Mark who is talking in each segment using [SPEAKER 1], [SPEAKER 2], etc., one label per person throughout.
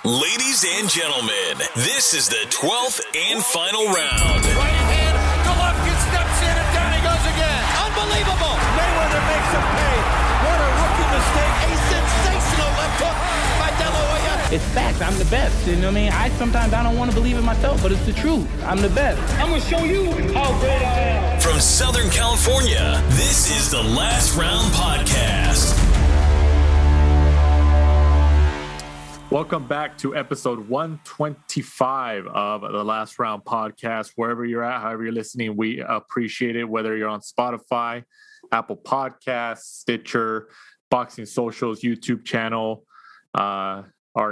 [SPEAKER 1] Ladies and gentlemen, this is the 12th and final round.
[SPEAKER 2] Right hand, Golovkin steps in and down he goes again. Unbelievable. Mayweather makes him pay. What a rookie mistake. A sensational left hook by De La Hoya.
[SPEAKER 3] It's facts. I'm the best. You know what I mean? Sometimes I don't want to believe it myself, but it's the truth. I'm the best. I'm going to show you how great I am.
[SPEAKER 1] From Southern California, this is the Last Round Podcast.
[SPEAKER 4] Welcome back to episode 125 of the Last Round Podcast. Wherever you're at, however you're listening, we appreciate it. Whether you're on Spotify, Apple Podcasts, Stitcher, Boxing Socials, YouTube channel, our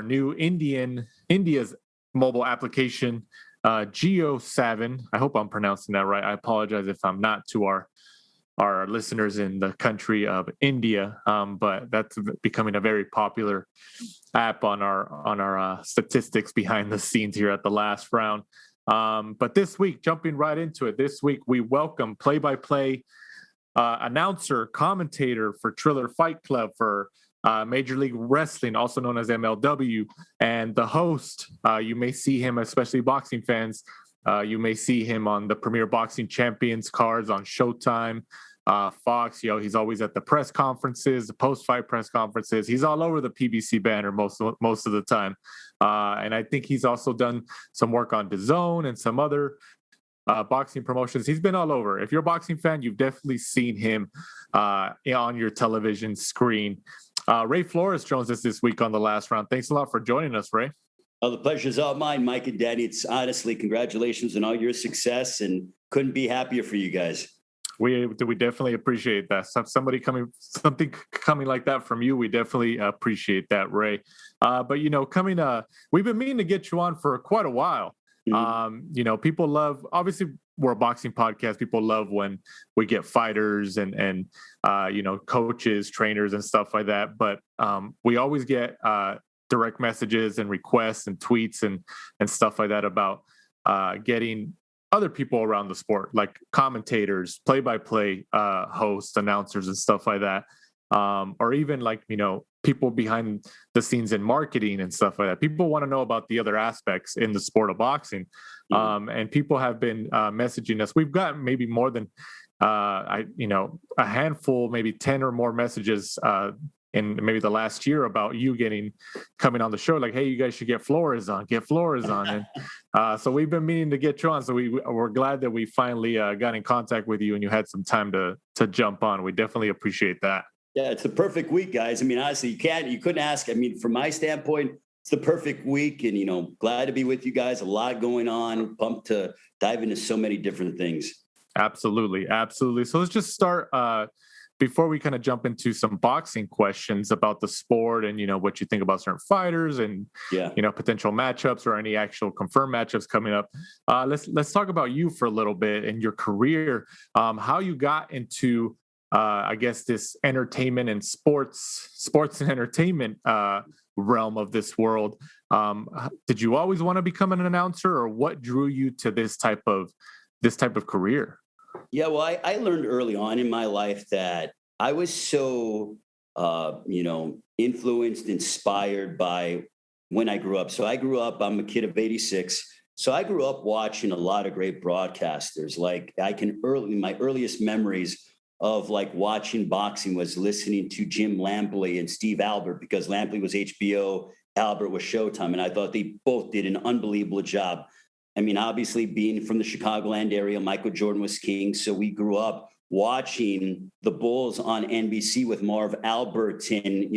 [SPEAKER 4] new India's mobile application, Geo7. I hope I'm pronouncing that right. I apologize if I'm not, to our listeners in the country of India, but that's becoming a very popular app on our statistics behind the scenes here at the Last Round. But this week, jumping right into it, this week we welcome play-by-play announcer, commentator for Triller Fight Club, for Major League Wrestling, also known as MLW, and the host. You may see him, especially boxing fans. You may see him on the Premier Boxing Champions cards on Showtime, Fox. He's always at the press conferences, the post-fight press conferences. He's all over the PBC banner most of the time. And I think he's also done some work on DAZN and some other boxing promotions. He's been all over. If you're a boxing fan, you've definitely seen him on your television screen. Ray Flores joins us this week on the Last Round. Thanks a lot for joining us, Ray.
[SPEAKER 5] Oh, the pleasure's all mine, Mike and Danny. It's honestly, congratulations on all your success, and couldn't be happier for you guys.
[SPEAKER 4] We definitely appreciate that. Something coming like that from you, we definitely appreciate that, Ray. But we've been meaning to get you on for quite a while. Mm-hmm. People love, obviously we're a boxing podcast. People love when we get fighters and coaches, trainers and stuff like that. But we always get direct messages and requests and tweets and stuff like that about getting other people around the sport, like commentators, play-by-play hosts, announcers and stuff like that. Or even people behind the scenes in marketing and stuff like that. People want to know about the other aspects in the sport of boxing. And people have been messaging us. We've got maybe more than a handful, maybe 10 or more messages in maybe the last year about you coming on the show, like, hey, you guys should get Flores on. And so we've been meaning to get you on. So we're glad that we finally got in contact with you and you had some time to jump on. We definitely appreciate that.
[SPEAKER 5] Yeah, it's the perfect week, guys. I mean, honestly, you couldn't ask. I mean, from my standpoint, it's the perfect week, and glad to be with you guys. A lot going on. Pumped to dive into so many different things.
[SPEAKER 4] Absolutely. So let's just start before we kind of jump into some boxing questions about the sport and, what you think about certain fighters and, potential matchups or any actual confirmed matchups coming up. Let's talk about you for a little bit and your career, how you got into, this entertainment and sports and entertainment realm of this world. Did you always want to become an announcer, or what drew you to this type of career?
[SPEAKER 5] Yeah, well, I learned early on in my life that I was so, influenced, inspired by when I grew up. So I'm a kid of 86. So I grew up watching a lot of great broadcasters. Like my earliest memories of watching boxing was listening to Jim Lampley and Steve Albert, because Lampley was HBO, Albert was Showtime. And I thought they both did an unbelievable job. I mean, obviously being from the Chicagoland area, Michael Jordan was king. So we grew up watching the Bulls on NBC with Marv Albert and,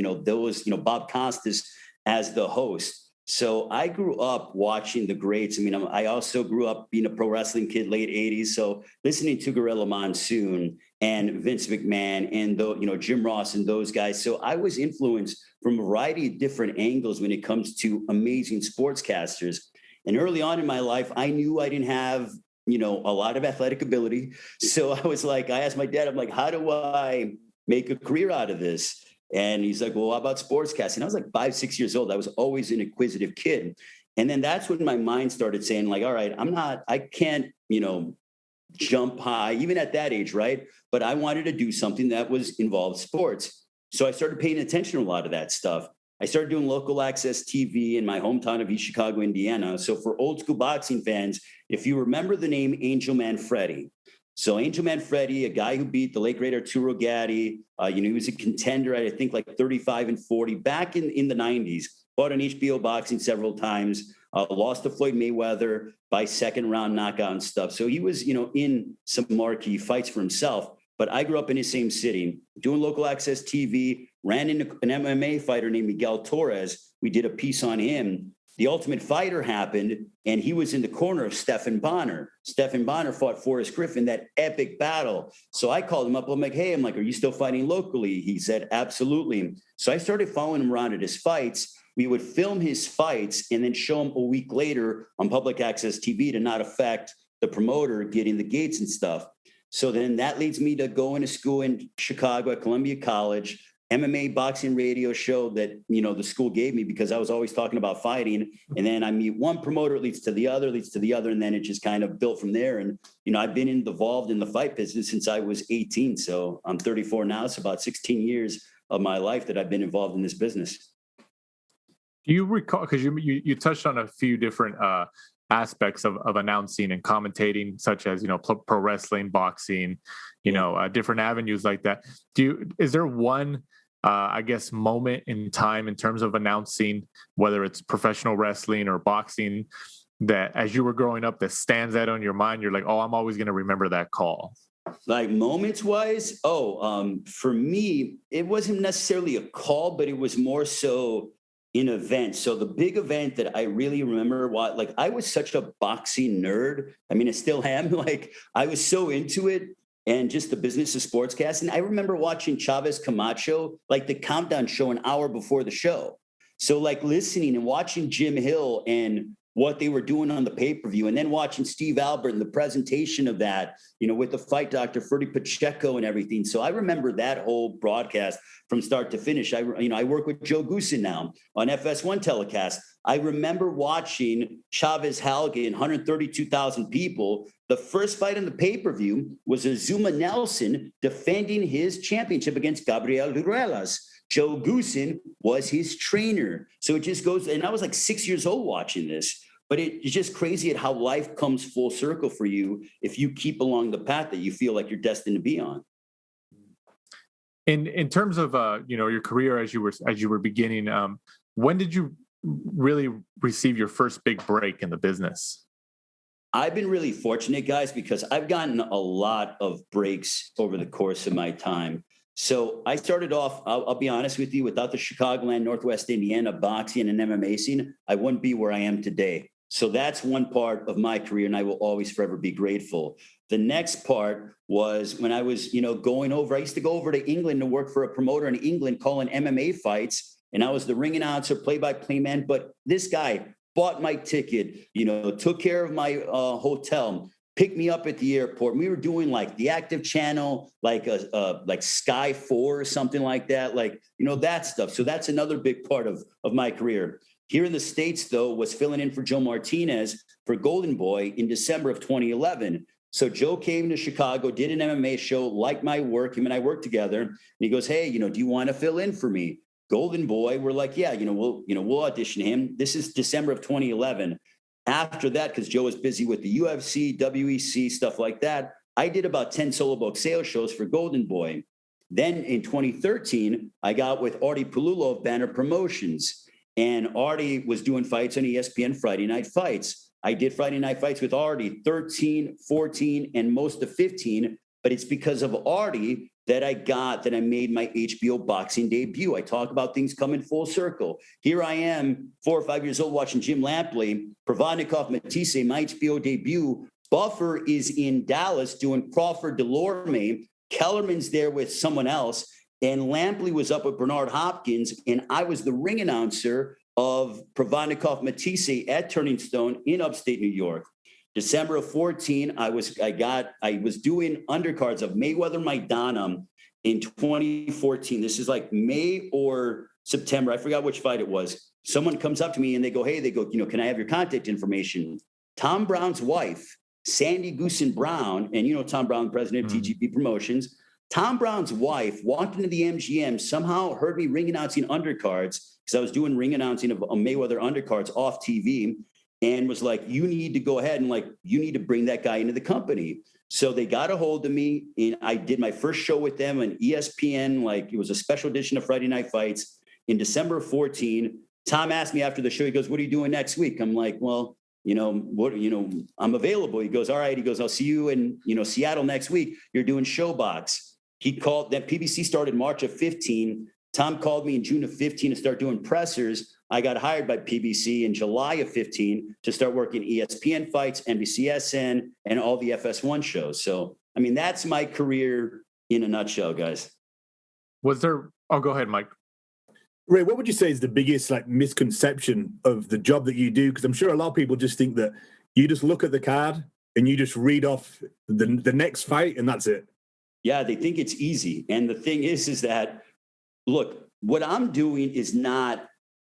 [SPEAKER 5] Bob Costas as the host. So I grew up watching the greats. I mean, I also grew up being a pro wrestling kid, late 80s. So listening to Gorilla Monsoon and Vince McMahon and, Jim Ross and those guys. So I was influenced from a variety of different angles when it comes to amazing sportscasters. And early on in my life, I knew I didn't have, a lot of athletic ability. So I asked my dad, I'm like, how do I make a career out of this? And he's like, well, how about sportscasting? I was like 5-6 years old. I was always an inquisitive kid. And then that's when my mind started saying all right, I can't, jump high, even at that age, right? But I wanted to do something that involved sports. So I started paying attention to a lot of that stuff. I started doing local access TV in my hometown of East Chicago, Indiana. So for old school boxing fans, if you remember the name Angel Manfredi. So Angel Manfredi, a guy who beat the late great Arturo Gatti, he was a contender at, I think, like 35-40 back in the 90s, fought on HBO Boxing several times, lost to Floyd Mayweather by second round knockout and stuff. So he was, in some marquee fights for himself. But I grew up in the same city, doing local access TV, ran into an MMA fighter named Miguel Torres. We did a piece on him. The Ultimate Fighter happened, and he was in the corner of Stephan Bonner. Stephan Bonner fought Forrest Griffin, that epic battle. So I called him up. I'm like, hey, are you still fighting locally? He said, absolutely. So I started following him around at his fights. We would film his fights and then show him a week later on public access TV to not affect the promoter getting the gates and stuff. So then that leads me to going to school in Chicago at Columbia College, MMA boxing radio show that, the school gave me because I was always talking about fighting. And then I meet one promoter, it leads to the other. And then it just kind of built from there. And, I've been involved in the fight business since I was 18. So I'm 34 now. It's about 16 years of my life that I've been involved in this business.
[SPEAKER 4] Do you recall, because you touched on a few different aspects of announcing and commentating, such as, pro wrestling, boxing, different avenues like that. Is there one, moment in time in terms of announcing, whether it's professional wrestling or boxing, that as you were growing up that stands out on your mind? You're like, oh, I'm always going to remember that call.
[SPEAKER 5] Like moments wise? For me, it wasn't necessarily a call, but it was more so in events. So the big event that I really remember, I was such a boxing nerd. I still am. I was so into it and just the business of sportscasting. I remember watching Chavez Camacho, the countdown show an hour before the show. So listening and watching Jim Hill and what they were doing on the pay-per-view, and then watching Steve Albert and the presentation of that, with the fight doctor, Ferdy Pacheco and everything. So I remember that whole broadcast from start to finish. I work with Joe Goosen now on FS1 telecast. I remember watching Chavez Halgan, 132,000 people. The first fight on the pay-per-view was Azuma Nelson defending his championship against Gabriel Ruelas. Joe Goosen was his trainer. So it just goes, and I was 6 years old watching this, but it's just crazy at how life comes full circle for you if you keep along the path that you feel like you're destined to be on.
[SPEAKER 4] In terms of your career as you were beginning, when did you really receive your first big break in the business?
[SPEAKER 5] I've been really fortunate, guys, because I've gotten a lot of breaks over the course of my time. So I started off, I'll be honest with you, without the Chicagoland, Northwest Indiana boxing and MMA scene, I wouldn't be where I am today. So that's one part of my career, and I will always forever be grateful. The next part was when I was, going over, I used to go over to England to work for a promoter in England calling MMA fights, and I was the ring announcer, play-by-play man. But this guy bought my ticket, took care of my hotel, picked me up at the airport. We were doing the active channel, like Sky 4 or something like that, that stuff. So that's another big part of my career. Here in the States, though, was filling in for Joe Martinez for Golden Boy in December of 2011. So Joe came to Chicago, did an MMA show, liked my work. Him and I worked together. And he goes, hey, do you want to fill in for me? Golden Boy, we're like, yeah, we'll audition him. This is December of 2011. After that, because Joe was busy with the UFC, WEC, stuff like that, I did about 10 solo book sales shows for Golden Boy. Then in 2013, I got with Artie Pullulo of Banner Promotions. And Artie was doing fights on ESPN Friday Night Fights. I did Friday Night Fights with Artie, 13, 14, and most of 15. But it's because of Artie that I made my HBO boxing debut. I talk about things coming full circle. Here I am, 4 or 5 years old, watching Jim Lampley, Provodnikov, Matisse, my HBO debut. Buffer is in Dallas doing Crawford Delorme. Kellerman's there with someone else. And Lampley was up with Bernard Hopkins, and I was the ring announcer of Provodnikov Matisse at Turning Stone in upstate New York. December of 14, I was doing undercards of Mayweather-Maidana in 2014. This is May or September. I forgot which fight it was. Someone comes up to me and they go, can I have your contact information? Tom Brown's wife, Sandy Goosen Brown, and Tom Brown, president of TGP Promotions, Tom Brown's wife walked into the MGM, somehow heard me ring announcing undercards, because I was doing ring announcing of Mayweather undercards off TV, and was like, you need to go ahead and like, you need to bring that guy into the company. So they got a hold of me, and I did my first show with them on ESPN. Like, it was a special edition of Friday Night Fights in December of 14. Tom asked me after the show, he goes, what are you doing next week? I'm like, well, I'm available. He goes, all right. He goes, I'll see you in, Seattle next week. You're doing Showbox. He called that PBC started March of 15. Tom called me in June of 15 to start doing pressers. I got hired by PBC in July of 15 to start working ESPN fights, NBCSN, and all the FS1 shows. So, I mean, that's my career in a nutshell, guys.
[SPEAKER 4] Go ahead, Mike.
[SPEAKER 6] Ray, what would you say is the biggest misconception of the job that you do? Because I'm sure a lot of people just think that you just look at the card and you just read off the next fight and that's it.
[SPEAKER 5] Yeah, they think it's easy. And the thing is that, look, what I'm doing is not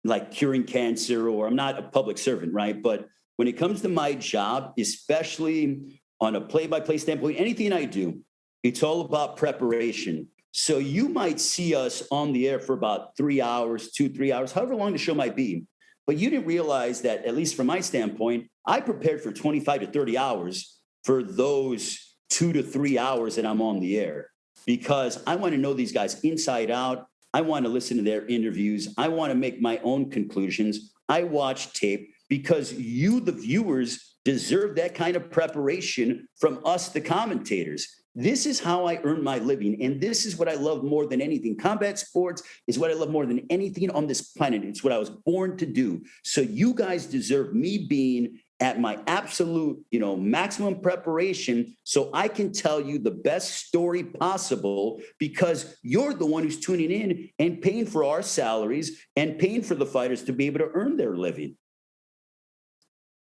[SPEAKER 5] like curing cancer, or I'm not a public servant, right? But when it comes to my job, especially on a play-by-play standpoint, anything I do, it's all about preparation. So you might see us on the air for about 3 hours, 2-3 hours, however long the show might be. But you didn't realize that, at least from my standpoint, I prepared for 25 to 30 hours for those 2 to 3 hours that I'm on the air, because I want to know these guys inside out. I want to listen to their interviews. I want to make my own conclusions. I watch tape because you, the viewers, deserve that kind of preparation from us, the commentators. This is how I earn my living. And this is what I love more than anything. Combat sports is what I love more than anything on this planet. It's what I was born to do. So you guys deserve me being at my absolute, maximum preparation, so I can tell you the best story possible, because you're the one who's tuning in and paying for our salaries and paying for the fighters to be able to earn their living.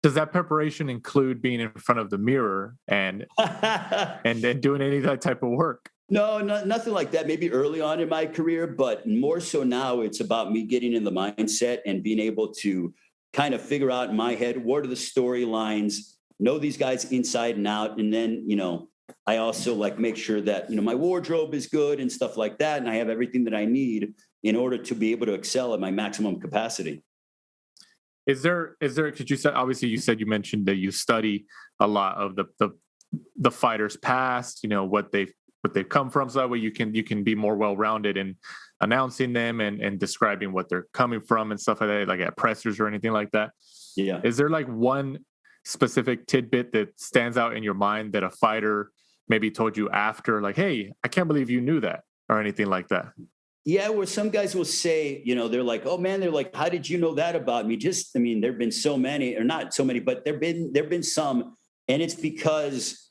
[SPEAKER 4] Does that preparation include being in front of the mirror and doing any of that type of work?
[SPEAKER 5] No, nothing like that. Maybe early on in my career, but more so now it's about me getting in the mindset and being able to kind of figure out in my head, what are the storylines, know these guys inside and out. And then, I also make sure that, my wardrobe is good and stuff like that. And I have everything that I need in order to be able to excel at my maximum capacity.
[SPEAKER 4] Is there, because you said you mentioned that you study a lot of the fighters past, what they've come from. So that way you can be more well-rounded in announcing them and describing what they're coming from and stuff like that, like at pressers or anything like that.
[SPEAKER 5] Yeah.
[SPEAKER 4] Is there one specific tidbit that stands out in your mind that a fighter maybe told you after, hey, I can't believe you knew that, or anything like that?
[SPEAKER 5] Yeah, where some guys will say, they're like, oh man, they're like, how did you know that about me? There've been so many, or not so many, but there've been some, and it's because,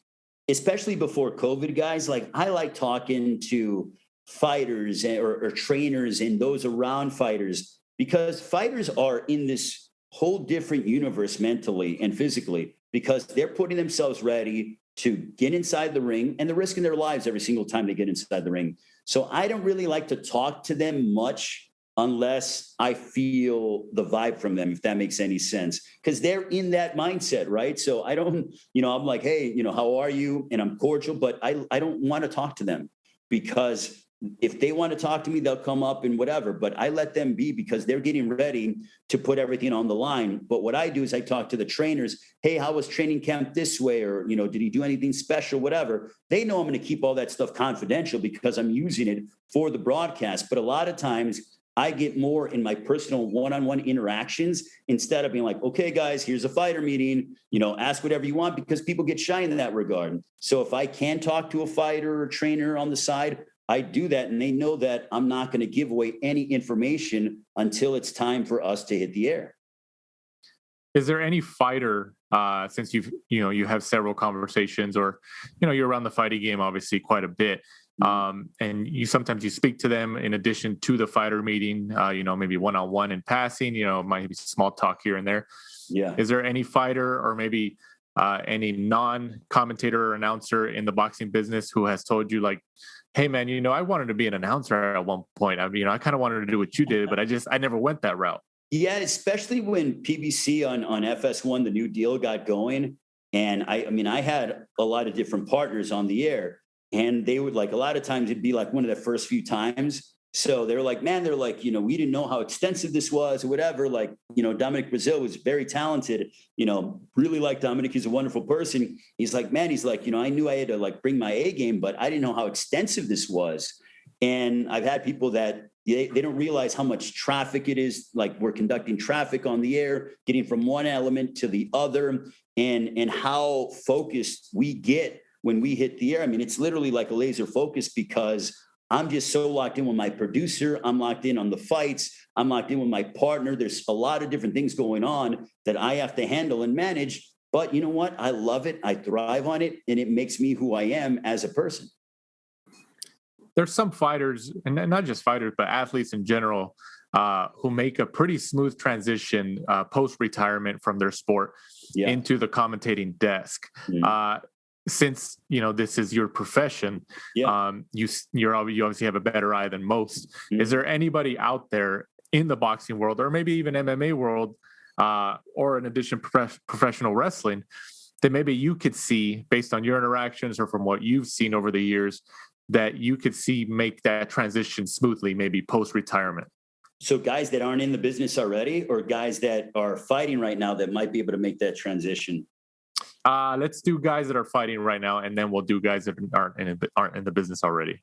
[SPEAKER 5] especially before COVID, guys, I like talking to fighters or trainers and those around fighters, because fighters are in this whole different universe mentally and physically, because they're putting themselves ready to get inside the ring, and they're risking their lives every single time they get inside the ring. So I don't really like to talk to them much unless I feel the vibe from them, if that makes any sense, because they're in that mindset, right? So I don't, I'm like, hey, how are you? And I'm cordial, but I don't want to talk to them, because if they want to talk to me, they'll come up and whatever, but I let them be, because they're getting ready to put everything on the line. But what I do is I talk to the trainers. Hey, how was training camp this way? Or, did he do anything special, whatever? They know I'm going to keep all that stuff confidential because I'm using it for the broadcast. But a lot of times I get more in my personal one-on-one interactions, instead of being like, okay, guys, here's a fighter meeting, ask whatever you want, because people get shy in that regard. So if I can talk to a fighter or trainer on the side, I do that, and they know that I'm not going to give away any information until it's time for us to hit the air.
[SPEAKER 4] Is there any fighter, since you have several conversations, or you're around the fighting game obviously quite a bit, and sometimes you speak to them in addition to the fighter meeting, maybe one-on-one in passing, might be small talk here and there.
[SPEAKER 5] Yeah.
[SPEAKER 4] Is there any fighter, or maybe any non-commentator or announcer in the boxing business who has told you, hey man, I wanted to be an announcer at one point. I kind of wanted to do what you did, but I never went that route.
[SPEAKER 5] Yeah, especially when PBC on FS1, the new deal got going. And I had a lot of different partners on the air. And they would like, a lot of times it'd be like one of the first few times. So they're like, man, they're like, we didn't know how extensive this was or whatever. Like, Dominic Brazil was very talented, really like Dominic. He's a wonderful person. He's like, man, he's like, I knew I had to like bring my A game, but I didn't know how extensive this was. And I've had people that they don't realize how much traffic it is. Like we're conducting traffic on the air, getting from one element to the other, and how focused we get when we hit the air. I mean, it's literally like a laser focus because I'm just so locked in with my producer. I'm locked in on the fights. I'm locked in with my partner. There's a lot of different things going on that I have to handle and manage. But you know what? I love it. I thrive on it. And it makes me who I am as a person.
[SPEAKER 4] There's some fighters, and not just fighters, but athletes in general, who make a pretty smooth transition post-retirement from their sport into the commentating desk. Since this is your profession, you obviously have a better eye than most. Is there anybody out there in the boxing world, or maybe even MMA world, or in addition professional wrestling, that maybe you could see based on your interactions or from what you've seen over the years, that you could see make that transition smoothly, maybe post-retirement?
[SPEAKER 5] So guys that aren't in the business already, or guys that are fighting right now that might be able to make that transition?
[SPEAKER 4] Let's do guys that are fighting right now, and then we'll do guys that aren't in the business already.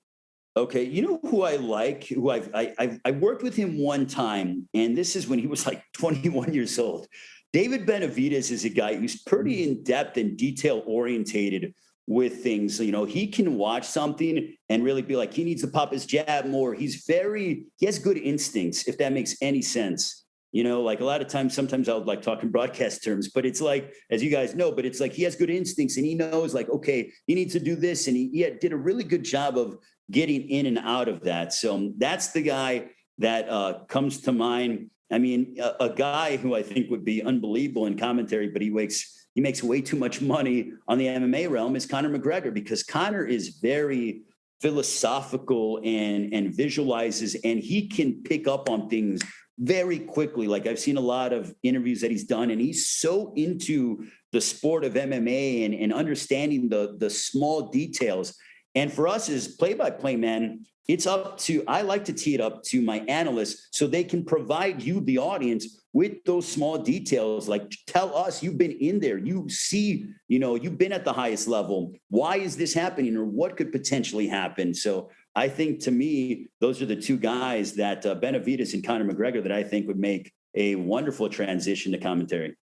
[SPEAKER 5] Okay, you know who I like? Who I worked with him one time, and this is when he was like 21 years old. David Benavidez is a guy who's pretty in depth and detail orientated with things. He can watch something and really be like, he needs to pop his jab more. He has good instincts, if that makes any sense. Like a lot of times, sometimes I would like talk in broadcast terms, but it's like, as you guys know, but it's like he has good instincts and he knows like, okay, he needs to do this. And he did a really good job of getting in and out of that. So that's the guy that comes to mind. I mean, a guy who I think would be unbelievable in commentary, but he makes way too much money on the MMA realm is Conor McGregor, because Conor is very philosophical and visualizes, and he can pick up on things very quickly. Like I've seen a lot of interviews that he's done, and he's so into the sport of MMA and understanding the small details. And for us as play-by-play men, I like to tee it up to my analysts so they can provide you, the audience, with those small details. Like, tell us, you've been in there, you see, you've been at the highest level. Why is this happening, or what could potentially happen? So I think, to me, those are the two guys, that Benavidez and Conor McGregor, that I think would make a wonderful transition to commentary.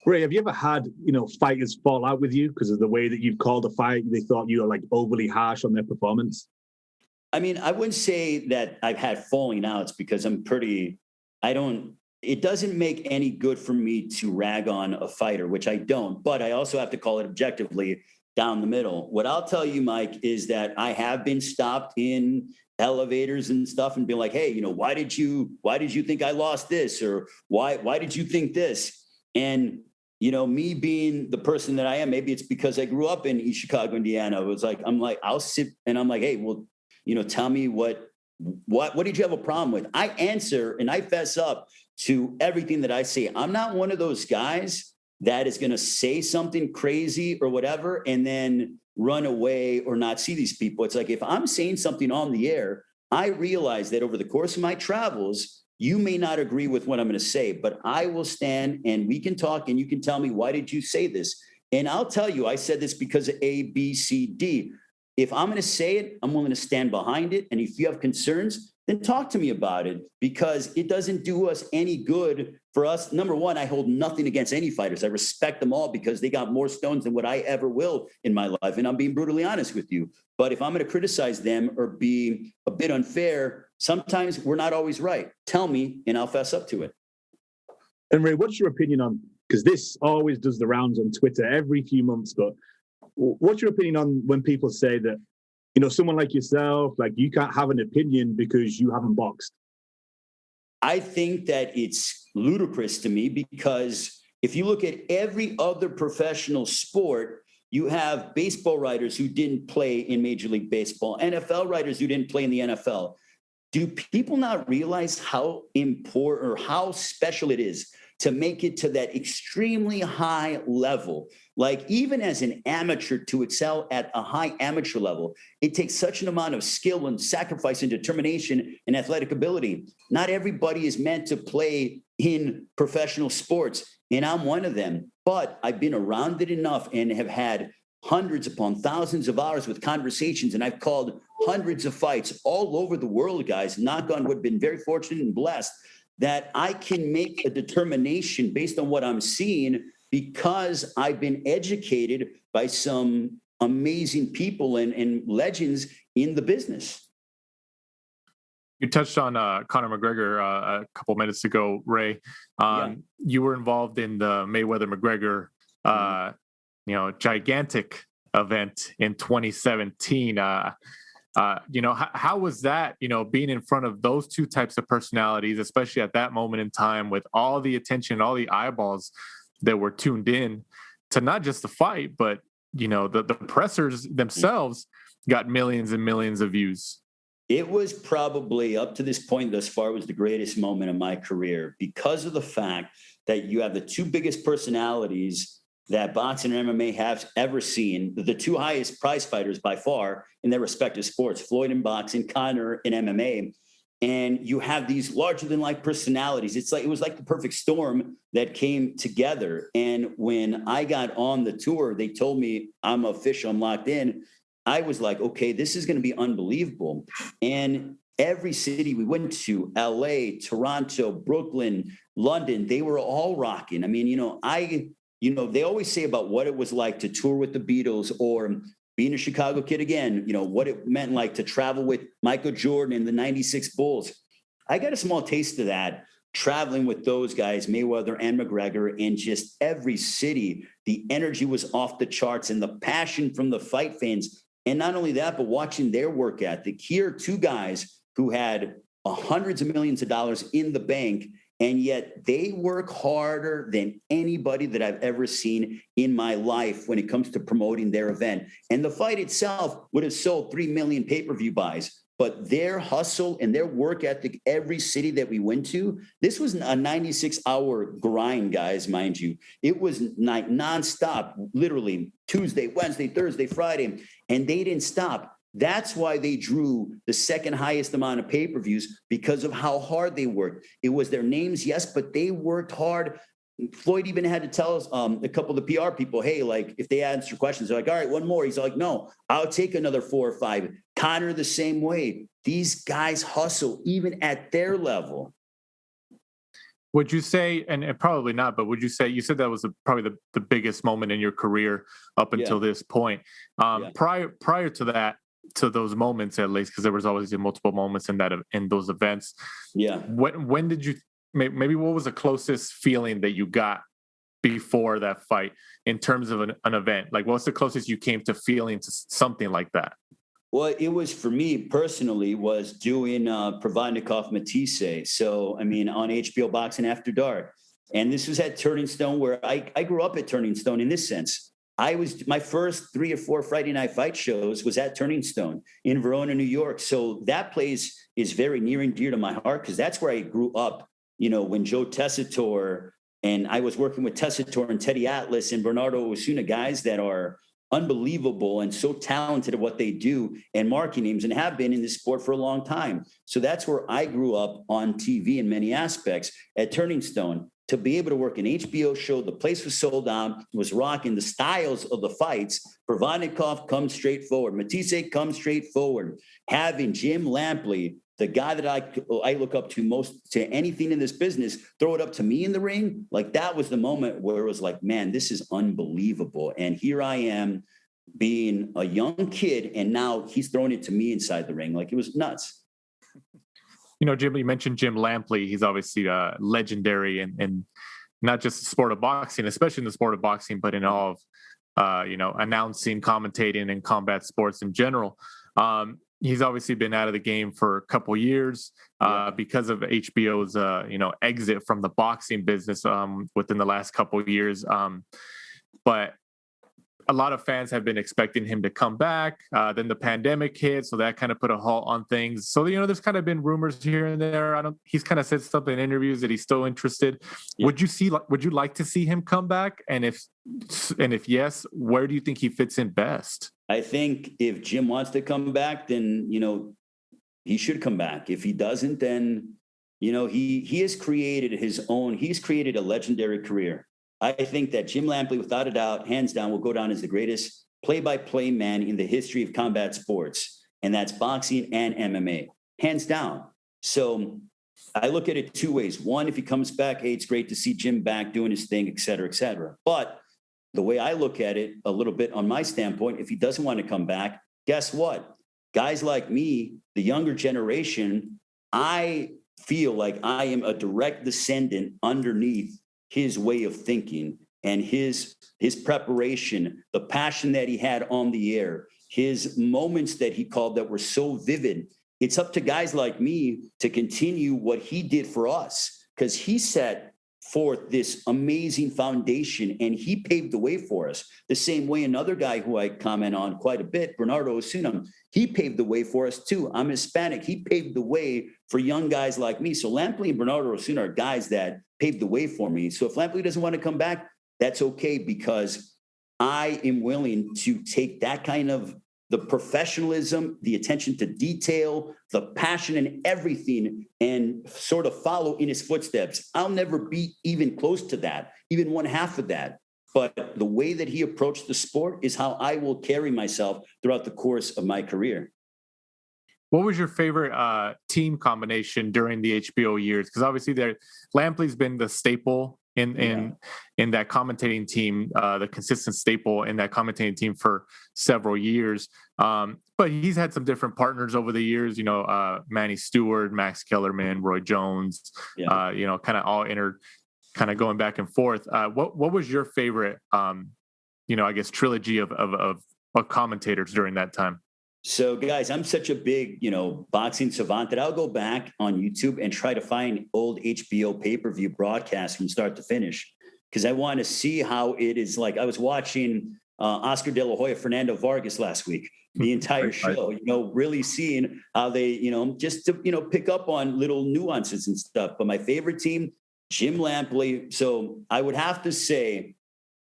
[SPEAKER 6] Ray, have you ever had, fighters fall out with you because of the way that you've called a fight? They thought you were like overly harsh on their performance?
[SPEAKER 5] I mean, I wouldn't say that I've had falling outs, because it doesn't make any good for me to rag on a fighter, which I don't, but I also have to call it objectively down the middle. What I'll tell you, Mike, is that I have been stopped in elevators and stuff and be like, hey, why did you think I lost this? Or why did you think this? And, me being the person that I am, maybe it's because I grew up in East Chicago, Indiana. It was like, I'll sit and I'm like, hey, well, tell me what did you have a problem with? I answer and I fess up to everything that I say. I'm not one of those guys that is going to say something crazy or whatever and then run away or not see these people. It's like, if I'm saying something on the air, I realize that over the course of my travels, you may not agree with what I'm going to say, but I will stand and we can talk and you can tell me, why did you say this? And I'll tell you, I said this because of A, B, C, D. If I'm going to say it, I'm willing to stand behind it. And if you have concerns, then talk to me about it, because it doesn't do us any good for us. Number one, I hold nothing against any fighters. I respect them all because they got more stones than what I ever will in my life. And I'm being brutally honest with you. But if I'm going to criticize them or be a bit unfair, sometimes we're not always right. Tell me and I'll fess up to it.
[SPEAKER 6] And Ray, what's your opinion on, because this always does the rounds on Twitter every few months, but what's your opinion on when people say that, someone like yourself, like you can't have an opinion because you haven't boxed?
[SPEAKER 5] I think that it's ludicrous to me, because if you look at every other professional sport, you have baseball writers who didn't play in Major League Baseball, NFL writers who didn't play in the NFL. Do people not realize how important or how special it is to make it to that extremely high level. Like even as an amateur to excel at a high amateur level, it takes such an amount of skill and sacrifice and determination and athletic ability. Not everybody is meant to play in professional sports, and I'm one of them. But I've been around it enough and have had hundreds upon thousands of hours with conversations, and I've called hundreds of fights all over the world, guys, knock on wood, been very fortunate and blessed that I can make a determination based on what I'm seeing because I've been educated by some amazing people and legends in the business.
[SPEAKER 4] You touched on Conor McGregor a couple minutes ago, Ray. You were involved in the Mayweather-McGregor gigantic event in 2017. How was that, being in front of those two types of personalities, especially at that moment in time with all the attention, all the eyeballs that were tuned in to not just the fight, but, the pressers themselves got millions and millions of views.
[SPEAKER 5] It was probably up to this point thus far was the greatest moment of my career because of the fact that you have the two biggest personalities that boxing and MMA have ever seen, the two highest prize fighters by far in their respective sports, Floyd in boxing, Conor in MMA. And you have these larger than life personalities. It was like the perfect storm that came together. And when I got on the tour, they told me I'm official, I'm locked in. I was like, okay, this is going to be unbelievable. And every city we went to, LA, Toronto, Brooklyn, London, they were all rocking. I mean, they always say about what it was like to tour with the Beatles or being a Chicago kid again, what it meant like to travel with Michael Jordan and the 96 Bulls. I got a small taste of that traveling with those guys, Mayweather and McGregor, and just every city, the energy was off the charts and the passion from the fight fans. And not only that, but watching their work ethic. Here are two guys who had hundreds of millions of dollars in the bank, and yet they work harder than anybody that I've ever seen in my life when it comes to promoting their event. And the fight itself would have sold 3 million pay-per-view buys. But their hustle and their work ethic, every city that we went to, this was a 96-hour grind, guys, mind you. It was like nonstop, literally Tuesday, Wednesday, Thursday, Friday, and they didn't stop. That's why they drew the second highest amount of pay-per-views because of how hard they worked. It was their names, yes, but they worked hard. Floyd even had to tell us, a couple of the PR people, hey, like if they answer questions, they're like, all right, one more. He's like, no, I'll take another 4 or 5. Conor the same way. These guys hustle even at their level.
[SPEAKER 4] Would you say, and probably not, but would you say, you said that was probably the biggest moment in your career up until this point. Prior to that, to those moments at least, because there was always multiple moments in those events. Yeah. When did you, maybe what was the closest feeling that you got before that fight in terms of an event? Like what's the closest you came to feeling to something like that?
[SPEAKER 5] Well, it was for me personally was doing Prograis-Redkach Matisse. So, I mean, on HBO Boxing After Dark. And this was at Turning Stone where I grew up at Turning Stone in this sense. My first 3 or 4 Friday night fight shows was at Turning Stone in Verona, New York. So that place is very near and dear to my heart because that's where I grew up, when Joe Tessitore and I was working with Tessitore and Teddy Atlas and Bernardo Osuna, guys that are unbelievable and so talented at what they do and marquee names and have been in this sport for a long time. So that's where I grew up on TV in many aspects at Turning Stone. To be able to work an HBO show, the place was sold out, was rocking the styles of the fights. Prograis-Redkach comes straight forward. Matisse comes straight forward. Having Jim Lampley, the guy that I look up to most to anything in this business, throw it up to me in the ring. Like that was the moment where it was like, man, this is unbelievable. And here I am being a young kid. And now he's throwing it to me inside the ring. Like it was nuts.
[SPEAKER 4] Jim, you mentioned Jim Lampley. He's obviously legendary and not just the sport of boxing, especially in the sport of boxing, but in all of, announcing, commentating, and combat sports in general. He's obviously been out of the game for a couple years because of HBO's, exit from the boxing business within the last couple of years. But a lot of fans have been expecting him to come back. Then the pandemic hit, so that kind of put a halt on things. So, there's kind of been rumors here and there. He's kind of said something in interviews that he's still interested. Yeah. Would you like to see him come back? And if yes, where do you think he fits in best?
[SPEAKER 5] I think if Jim wants to come back, then, he should come back. If he doesn't, then, he has created he's created a legendary career. I think that Jim Lampley, without a doubt, hands down, will go down as the greatest play-by-play man in the history of combat sports. And that's boxing and MMA, hands down. So I look at it two ways. One, if he comes back, hey, it's great to see Jim back doing his thing, et cetera, et cetera. But the way I look at it, a little bit on my standpoint, if he doesn't want to come back, guess what? Guys like me, the younger generation, I feel like I am a direct descendant underneath his way of thinking and his preparation, the passion that he had on the air, his moments that he called that were so vivid. It's up to guys like me to continue what he did for us, because he set forth this amazing foundation and he paved the way for us. The same way another guy who I comment on quite a bit, Bernardo Osuna, he paved the way for us too. I'm Hispanic. He paved the way for young guys like me. So Lampley and Bernardo Osuna are guys that paved the way for me. So if Lampley doesn't want to come back, that's okay, because I am willing to take that kind of the professionalism, the attention to detail, the passion and everything, and sort of follow in his footsteps. I'll never be even close to that, even one half of that. But the way that he approached the sport is how I will carry myself throughout the course of my career.
[SPEAKER 4] What was your favorite team combination during the HBO years? Because obviously Lampley's been the staple in that commentating team, the consistent staple in that commentating team for several years. But he's had some different partners over the years, Manny Stewart, Max Kellerman, Roy Jones, kind of all kind of going back and forth. What was your favorite, I guess, trilogy of commentators during that time?
[SPEAKER 5] So guys, I'm such a big, boxing savant that I'll go back on YouTube and try to find old HBO pay-per-view broadcasts from start to finish, because I want to see how it is like. I was watching Oscar De La Hoya, Fernando Vargas last week, the entire show, really seeing how they, just to, pick up on little nuances and stuff. But my favorite team, Jim Lampley. So I would have to say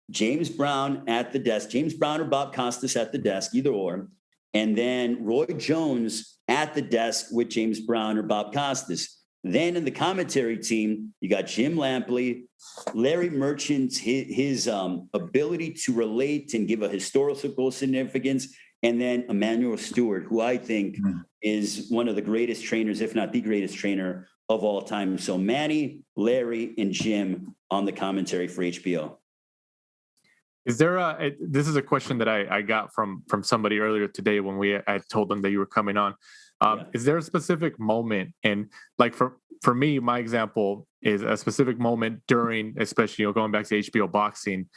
[SPEAKER 5] James Brown at the desk, James Brown or Bob Costas at the desk, either or. And then Roy Jones at the desk with James Brown or Bob Costas. Then in the commentary team, you got Jim Lampley, Larry Merchant, his ability to relate and give a historical significance, and then Emmanuel Stewart, who I think is one of the greatest trainers, if not the greatest trainer of all time. So Manny, Larry, and Jim on the commentary for HBO.
[SPEAKER 4] Is there this is a question that I got from somebody earlier today when I told them that you were coming on. Is there a specific moment, and like for me, my example is a specific moment during, especially, going back to HBO Boxing.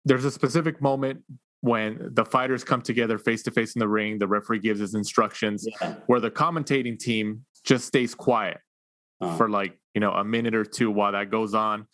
[SPEAKER 4] There's a specific moment when the fighters come together face to face in the ring, the referee gives his instructions, where the commentating team just stays quiet for a minute or two while that goes on.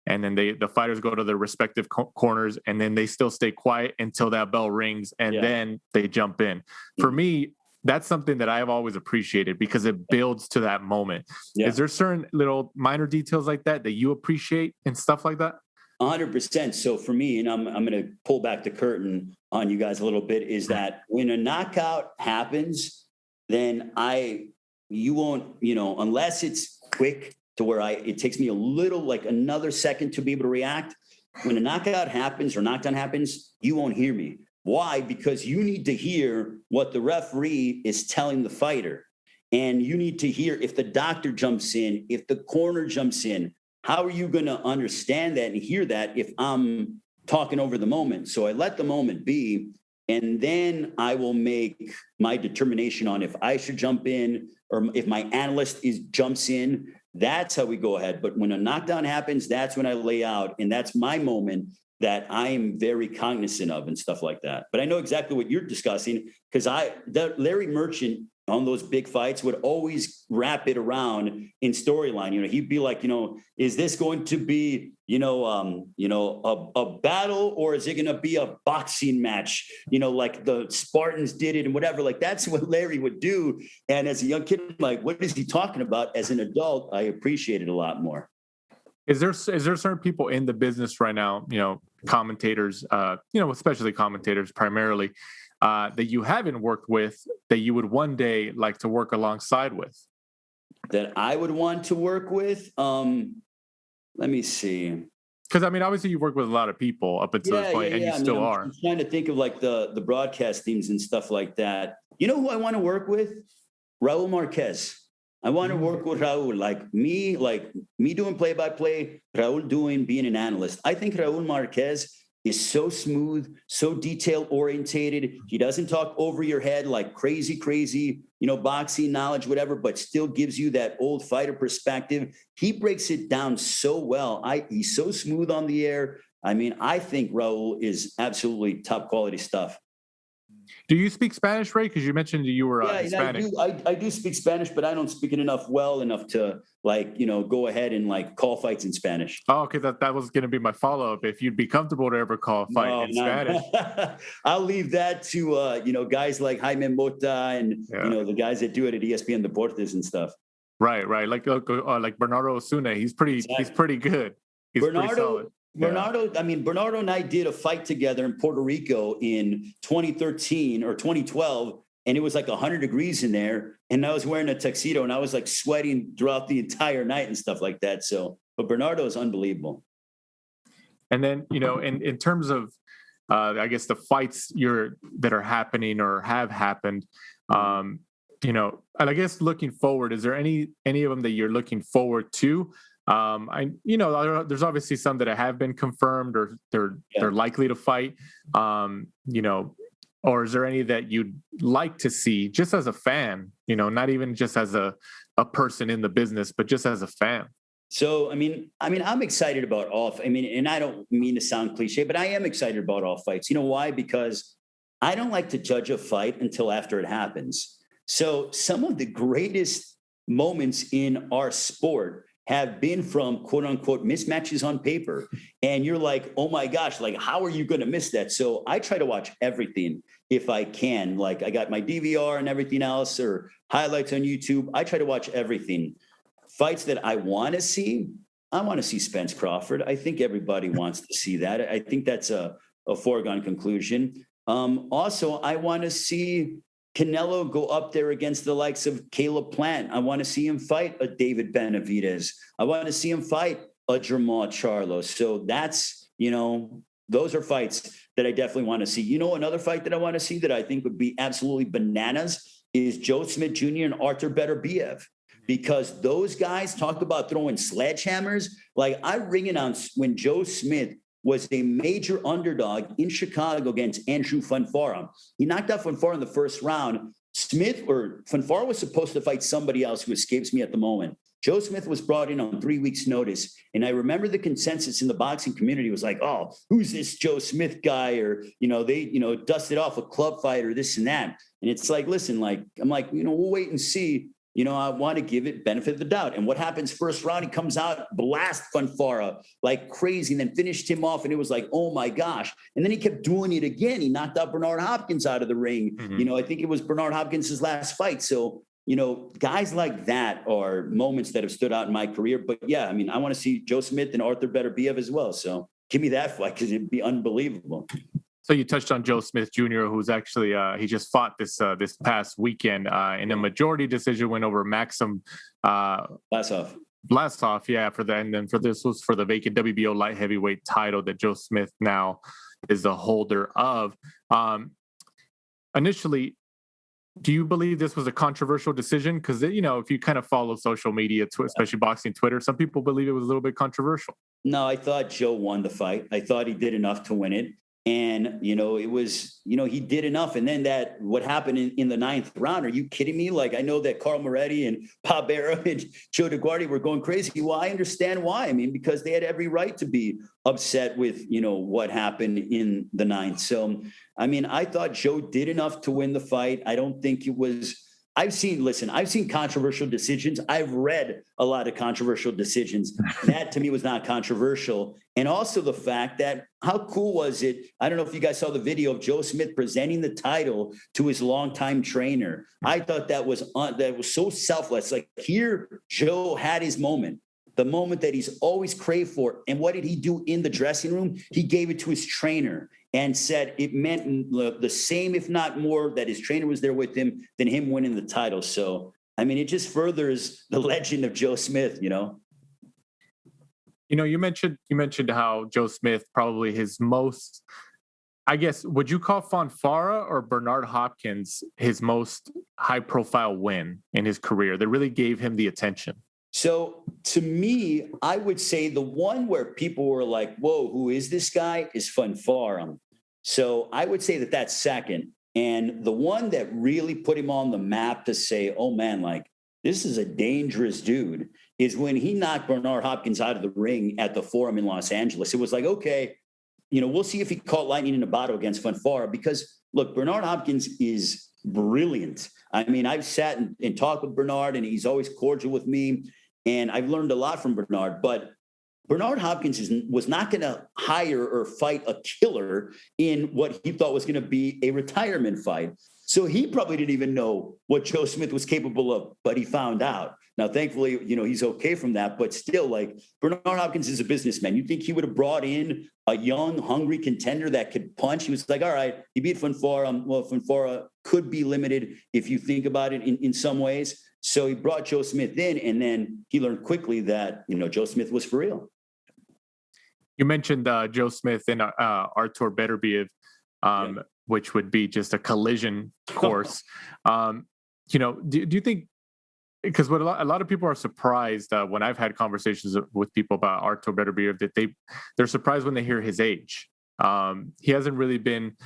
[SPEAKER 4] And then the fighters go to their respective corners, and then they still stay quiet until that bell rings, and then they jump in. For me, that's something that I've always appreciated, because it builds to that moment. Is there certain little minor details like that you appreciate and stuff like that?
[SPEAKER 5] 100%. So for me, and I'm going to pull back the curtain on you guys a little bit, is that when a knockout happens, then you won't, unless it's quick, to where it takes me a little, like another second to be able to react. When a knockout happens or knockdown happens, you won't hear me. Why? Because you need to hear what the referee is telling the fighter. And you need to hear if the doctor jumps in, if the corner jumps in. How are you going to understand that and hear that if I'm talking over the moment? So I let the moment be, and then I will make my determination on if I should jump in or if my analyst jumps in. That's how we go ahead. But when a knockdown happens, that's when I lay out. And that's my moment that I am very cognizant of and stuff like that. But I know exactly what you're discussing, because Larry Merchant on those big fights would always wrap it around in storyline. He'd be like, is this going to be, a battle, or is it going to be a boxing match? Like the Spartans did it and whatever. Like that's what Larry would do. And as a young kid, I'm like, what is he talking about? As an adult, I appreciate it a lot more.
[SPEAKER 4] Is there certain people in the business right now, commentators, especially commentators primarily, that you haven't worked with that you would one day like to work alongside with?
[SPEAKER 5] That I would want to work with? Let me see.
[SPEAKER 4] Because, obviously you work with a lot of people up until this point, and you still are.
[SPEAKER 5] I'm trying to think of like the broadcast teams and stuff like that. You know who I want to work with? Raul Marquez. I want to work with Raul, like me doing play-by-play, Raul being an analyst. I think Raul Marquez is so smooth, so detail-orientated. He doesn't talk over your head like crazy, boxing knowledge, whatever, but still gives you that old fighter perspective. He breaks it down so well. He's so smooth on the air. I think Raul is absolutely top quality stuff.
[SPEAKER 4] Do you speak Spanish, Ray? Because you mentioned you were Hispanic.
[SPEAKER 5] I do speak Spanish, but I don't speak it well enough to go ahead and call fights in Spanish.
[SPEAKER 4] Oh, okay. That was going to be my follow-up. If you'd be comfortable to ever call a fight in Spanish.
[SPEAKER 5] I'll leave that to, guys like Jaime Mota and, the guys that do it at ESPN Deportes and stuff.
[SPEAKER 4] Right. Like Bernardo Osuna. He's pretty good. He's pretty solid.
[SPEAKER 5] Bernardo and I did a fight together in Puerto Rico in 2013 or 2012, and it was like 100 degrees in there, and I was wearing a tuxedo, and I was like sweating throughout the entire night and stuff like that. So, but Bernardo is unbelievable.
[SPEAKER 4] And then, in terms of, I guess the fights that are happening or have happened, and I guess looking forward, is there any of them that you're looking forward to? There's obviously some that have been confirmed or they're likely to fight, or is there any that you'd like to see just as a fan, not even just as a person in the business, but just as a fan?
[SPEAKER 5] So, I'm excited about all, and I don't mean to sound cliche, but I am excited about all fights. You know why? Because I don't like to judge a fight until after it happens. So some of the greatest moments in our sport have been from quote unquote mismatches on paper. And you're like, oh my gosh, like, how are you going to miss that? So I try to watch everything if I can. Like I got my DVR and everything else or highlights on YouTube. I try to watch everything. Fights that I want to see. I want to see Spence Crawford. I think everybody wants to see that. I think that's a foregone conclusion. Also, I want to see Canelo go up there against the likes of Caleb Plant. I want to see him fight a David Benavidez. I want to see him fight a Jermall Charlo. So that's, those are fights that I definitely want to see. Another fight that I want to see that I think would be absolutely bananas is Joe Smith Jr. and Arthur Beterbiev, because those guys talk about throwing sledgehammers. Like I ring it on when Joe Smith was a major underdog in Chicago against Andrew Fonfara. He knocked out Fonfara in the first round. Fonfara was supposed to fight somebody else who escapes me at the moment. Joe Smith was brought in on 3 weeks' notice. And I remember the consensus in the boxing community was like, oh, who's this Joe Smith guy? Or, they, dusted off a club fighter, this and that. And it's like, listen, I'm like, we'll wait and see. I want to give it benefit of the doubt. And what happens first round, he comes out, blast Fonfara like crazy, and then finished him off. And it was like, oh my gosh. And then he kept doing it again. He knocked out Bernard Hopkins out of the ring. Mm-hmm. I think it was Bernard Hopkins' last fight. So, guys like that are moments that have stood out in my career. But yeah, I want to see Joe Smith and Arthur Beterbiev as well. So give me that fight because it'd be unbelievable.
[SPEAKER 4] So you touched on Joe Smith Jr., who's actually he just fought this past weekend in a majority decision win over Maxim
[SPEAKER 5] Vlasov.
[SPEAKER 4] Yeah, this was for the vacant WBO light heavyweight title that Joe Smith now is the holder of. Initially, do you believe this was a controversial decision? Because if you kind of follow social media, especially boxing Twitter, some people believe it was a little bit controversial.
[SPEAKER 5] No, I thought Joe won the fight. I thought he did enough to win it. And, it was, he did enough. And then what happened in the 9th round, are you kidding me? Like, I know that Carl Moretti and Bob Barra and Joe DeGuardi were going crazy. Well, I understand why. Because they had every right to be upset with, what happened in the 9th. So, I thought Joe did enough to win the fight. I don't think it was, I've seen controversial decisions. I've read a lot of controversial decisions. That to me was not controversial. And also the fact that how cool was it? I don't know if you guys saw the video of Joe Smith presenting the title to his longtime trainer. I thought that was so selfless. Like here, Joe had his moment. The moment that he's always craved for. And what did he do in the dressing room? He gave it to his trainer and said it meant the same, if not more, that his trainer was there with him than him winning the title. So, I mean, it just furthers the legend of Joe Smith, you know?
[SPEAKER 4] You know, you mentioned how Joe Smith probably his most, I guess, would you call Fonfara or Bernard Hopkins his most high-profile win in his career that really gave him the attention?
[SPEAKER 5] So to me, I would say the one where people were like, whoa, who is this guy is Fonfara. So I would say that that's second. And the one that really put him on the map to say, oh man, like this is a dangerous dude is when he knocked Bernard Hopkins out of the ring at the Forum in Los Angeles. It was like, okay, you know, we'll see if he caught lightning in a bottle against Fonfara because look, Bernard Hopkins is brilliant. I mean, I've sat and talked with Bernard and he's always cordial with me. And I've learned a lot from Bernard, but Bernard Hopkins was not going to hire or fight a killer in what he thought was going to be a retirement fight. So he probably didn't even know what Joe Smith was capable of, but he found out. Now, thankfully, you know, he's okay from that, but still, like, Bernard Hopkins is a businessman. You think he would have brought in a young, hungry contender that could punch? He was like, all right, he beat Fonfara. Well, Fonfara could be limited if you think about it in some ways. So he brought Joe Smith in, and then he learned quickly that, you know, Joe Smith was for real.
[SPEAKER 4] You mentioned Joe Smith and Artur Beterbiev, which would be just a collision course. You know, do you think, because what a lot of people are surprised when I've had conversations with people about Artur Beterbiev, that they're surprised when they hear his age. He hasn't really been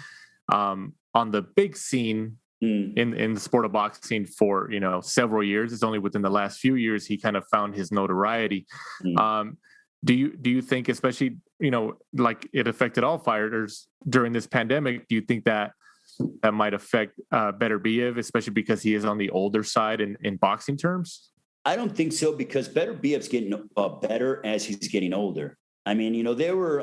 [SPEAKER 4] on the big scene in the sport of boxing for, you know, several years. It's only within the last few years he kind of found his notoriety. Do you think, especially, you know, like it affected all fighters during this pandemic, do you think that might affect Beterbiev, especially because he is on the older side in boxing terms?
[SPEAKER 5] I don't think so, because Beterbiev's getting better as he's getting older. I mean, you know,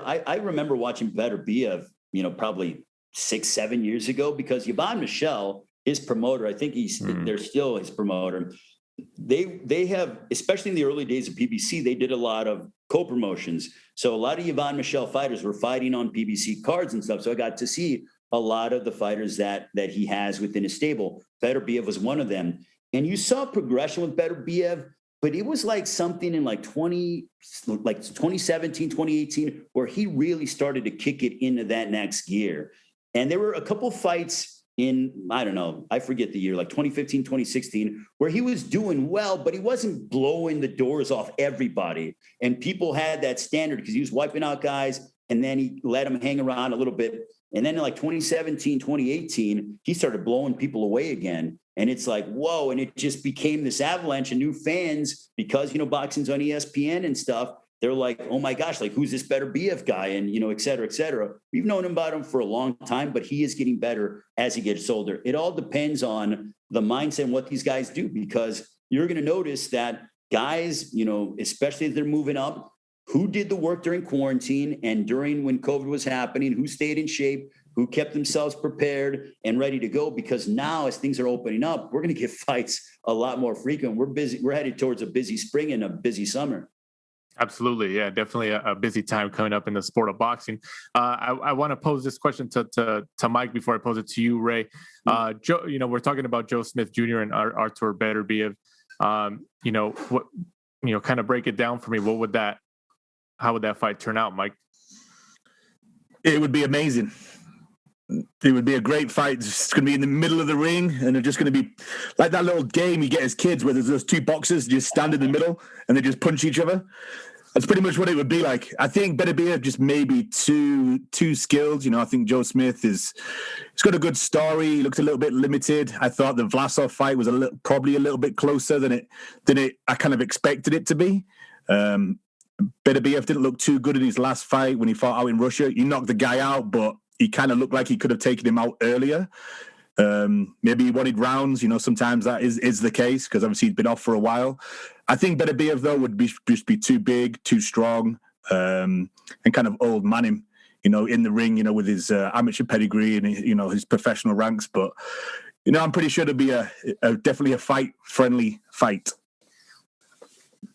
[SPEAKER 5] I remember watching Beterbiev, you know, probably 6-7 years ago, because Yvon Michel, his promoter, I think they're still his promoter. They have, especially in the early days of PBC, they did a lot of co-promotions. So a lot of Yvon Michel fighters were fighting on PBC cards and stuff. So I got to see a lot of the fighters that he has within his stable. Beterbiev was one of them. And you saw progression with Beterbiev, but it was like something in like 2017, 2018, where he really started to kick it into that next gear. And there were a couple fights in, I don't know, I forget the year, like 2015, 2016, where he was doing well, but he wasn't blowing the doors off everybody. And people had that standard because he was wiping out guys, and then he let them hang around a little bit. And then in like 2017, 2018, he started blowing people away again. And it's like, whoa. And it just became this avalanche of new fans because, you know, boxing's on ESPN and stuff. They're like, oh my gosh, like, who's this Beterbiev guy? And, you know, et cetera, et cetera. We've known about him for a long time, but he is getting better as he gets older. It all depends on the mindset and what these guys do, because you're going to notice that guys, you know, especially as they're moving up, who did the work during quarantine and during when COVID was happening, who stayed in shape, who kept themselves prepared and ready to go, because now as things are opening up, we're going to get fights a lot more frequent. We're busy. We're headed towards a busy spring and a busy summer.
[SPEAKER 4] Absolutely. Yeah, definitely a busy time coming up in the sport of boxing. I want to pose this question to Mike before I pose it to you, Ray. Joe, you know, we're talking about Joe Smith Jr. and Artur Beterbiev. You know, what, you know, kind of break it down for me. How would that fight turn out, Mike?
[SPEAKER 6] It would be amazing. It would be a great fight. It's going to be in the middle of the ring, and it's just going to be like that little game you get as kids where there's those two boxers just stand in the middle and they just punch each other. That's pretty much what it would be like. I think Beterbiev just maybe too skilled. You know, I think Joe Smith he's got a good story. He looked a little bit limited. I thought the Vlasov fight was probably a little bit closer than I kind of expected it to be. Beterbiev didn't look too good in his last fight when he fought out in Russia. He knocked the guy out, but he kind of looked like he could have taken him out earlier. Maybe he wanted rounds. Sometimes that is the case because obviously he's been off for a while. I think Beterbiev, though, would just be too big, too strong, and kind of old man him, in the ring, with his amateur pedigree and, his professional ranks. But, I'm pretty sure it'll be definitely a fight-friendly fight.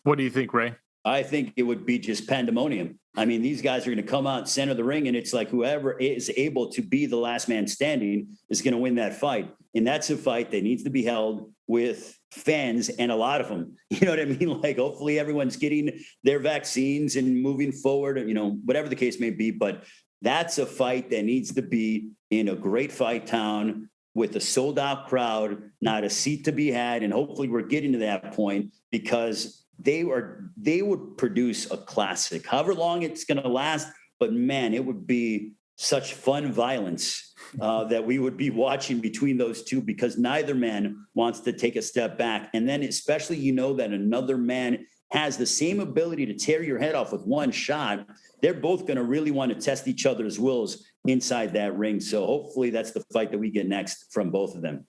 [SPEAKER 4] What do you think, Ray?
[SPEAKER 5] I think it would be just pandemonium. I mean, these guys are going to come out center of the ring, and it's like whoever is able to be the last man standing is going to win that fight. And that's a fight that needs to be held with fans, and a lot of them. You know what I mean? Like, hopefully everyone's getting their vaccines and moving forward, whatever the case may be. But that's a fight that needs to be in a great fight town with a sold-out crowd, not a seat to be had. And hopefully we're getting to that point because they would produce a classic, however long it's going to last. But man, it would be such fun violence that we would be watching between those two, because neither man wants to take a step back. And then especially, that another man has the same ability to tear your head off with one shot. They're both going to really want to test each other's wills inside that ring. So hopefully that's the fight that we get next from both of them.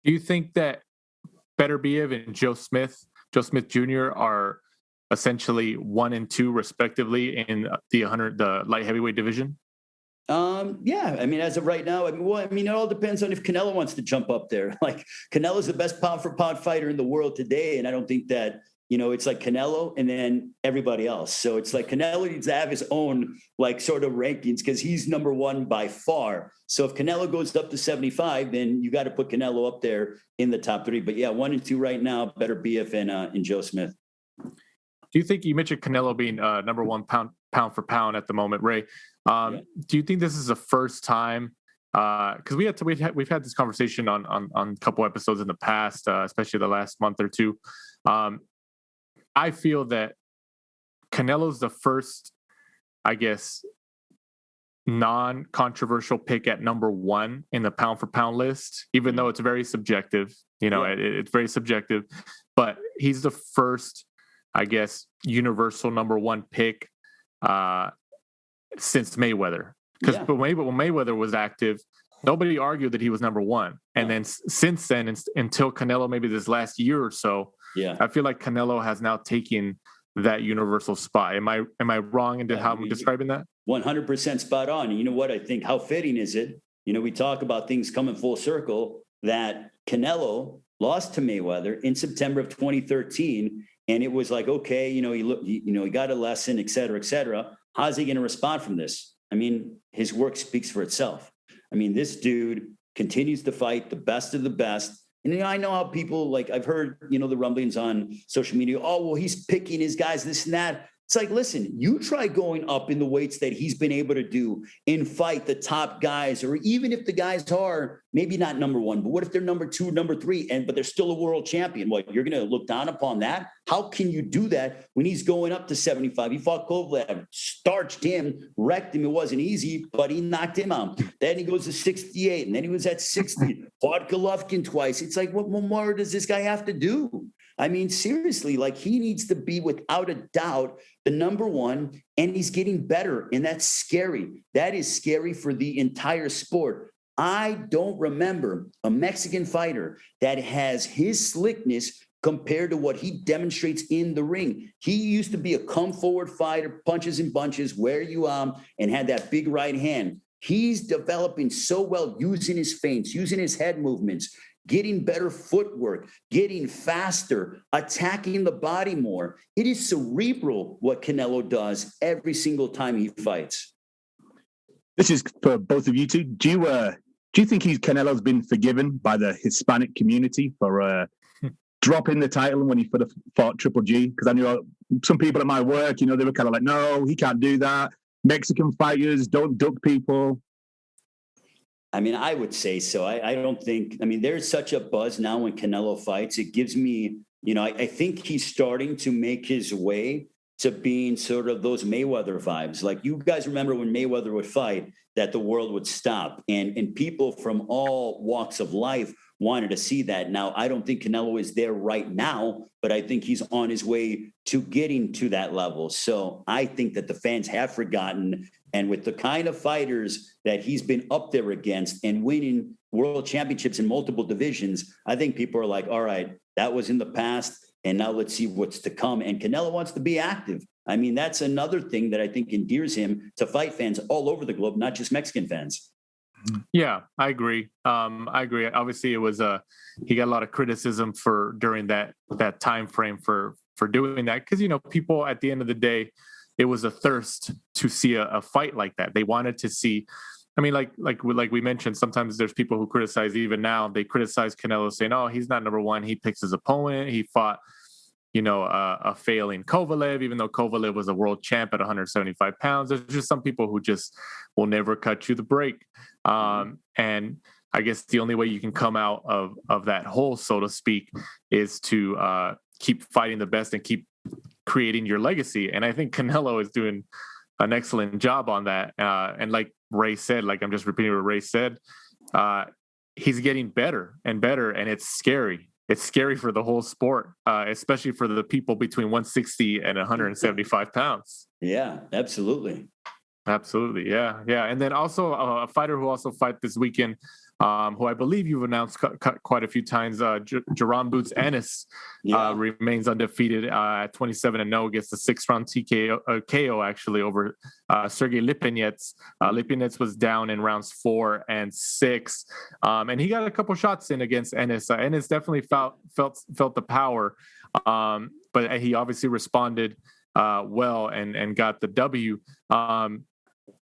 [SPEAKER 4] Do you think that Beterbiev and Joe Smith Jr. are essentially 1 and 2 respectively in the light heavyweight division?
[SPEAKER 5] Yeah. I mean, as of right now, it all depends on if Canelo wants to jump up there. Like, Canelo's the best pound for pound fighter in the world today. And I don't think that, it's like Canelo and then everybody else. So it's like Canelo needs to have his own, like, sort of rankings because he's number one by far. So if Canelo goes up to 75, then you got to put Canelo up there in the top 3. But yeah, 1 and 2 right now, Beterbiev and Joe Smith.
[SPEAKER 4] Do you think, you mentioned Canelo being number one pound for pound at the moment, Ray? Do you think this is the first time? Because we've had this conversation on a couple episodes in the past, especially the last month or two. I feel that Canelo's the first, I guess, non-controversial pick at number 1 in the pound for pound list, even though it's very subjective. It's very subjective, but he's the first, I guess, universal number 1 pick since Mayweather. Because when Mayweather was active, nobody argued that he was number 1. And then since then, until Canelo, maybe this last year or so, I feel like Canelo has now taken that universal spot. Am I wrong in how I'm describing that?
[SPEAKER 5] 100% spot on. And you know what? I think, how fitting is it? We talk about things coming full circle, that Canelo lost to Mayweather in September of 2013. And it was like, okay, he got a lesson, et cetera, et cetera. How's he going to respond from this? I mean, his work speaks for itself. I mean, this dude continues to fight the best of the best. And I know how people, like, I've heard, the rumblings on social media. Oh, well, he's picking his guys, this and that. It's like, listen, you try going up in the weights that he's been able to do and fight the top guys, or even if the guys are maybe not number 1, but what if they're number 2, number 3, but they're still a world champion? What, you're going to look down upon that? How can you do that when he's going up to 75? He fought Kovalev, starched him, wrecked him. It wasn't easy, but he knocked him out. Then he goes to 68, and then he was at 60. Fought Golovkin twice. It's like, what more does this guy have to do? I mean, seriously, like, he needs to be, without a doubt, the number 1, and he's getting better. And that's scary. That is scary for the entire sport. I don't remember a Mexican fighter that has his slickness compared to what he demonstrates in the ring. He used to be a come forward fighter, punches and bunches, wear you and had that big right hand. He's developing so well, using his feints, using his head movements, getting better footwork, getting faster, attacking the body more. It is cerebral what Canelo does every single time he fights.
[SPEAKER 6] This is for both of you two. Do you think Canelo's been forgiven by the Hispanic community for dropping the title when he fought Triple G? Because I knew some people at my work, they were kind of like, no, he can't do that. Mexican fighters don't duck people.
[SPEAKER 5] I mean, I would say so. I don't think, there's such a buzz now when Canelo fights. It gives me, I think he's starting to make his way to being sort of those Mayweather vibes. Like, you guys remember when Mayweather would fight, that the world would stop, and people from all walks of life wanted to see that. Now, I don't think Canelo is there right now, but I think he's on his way to getting to that level. So I think that the fans have forgotten. And with the kind of fighters that he's been up there against and winning world championships in multiple divisions, I think people are like, all right, that was in the past, and now let's see what's to come. And Canelo wants to be active. I mean, that's another thing that I think endears him to fight fans all over the globe, not just Mexican fans.
[SPEAKER 4] Yeah, I agree. Obviously, it was he got a lot of criticism during that time frame for doing that, because people at the end of the day, it was a thirst to see a fight like that. They wanted to see. I mean, like we mentioned, sometimes there's people who criticize, even now, they criticize Canelo, saying, "Oh, he's not number one. He picks his opponent. He fought, a failing Kovalev, even though Kovalev was a world champ at 175 pounds." There's just some people who just will never cut you the break. And I guess the only way you can come out of that hole, so to speak, is to keep fighting the best and keep creating your legacy. And I think Canelo is doing an excellent job on that. And like Ray said, like I'm just repeating what Ray said, he's getting better and better, and it's scary. It's scary for the whole sport, especially for the people between 160 and 175 pounds.
[SPEAKER 5] Yeah, absolutely.
[SPEAKER 4] Absolutely. Yeah. Yeah. And then also a fighter who also fight this weekend, who I believe you've announced quite a few times, Jaron Boots Ennis remains undefeated at 27-0, gets the 6-round KO actually over Sergey Lipinets. Lipinets was down in rounds 4 and 6, and he got a couple shots in against Ennis. Ennis definitely felt the power, but he obviously responded well and got the W.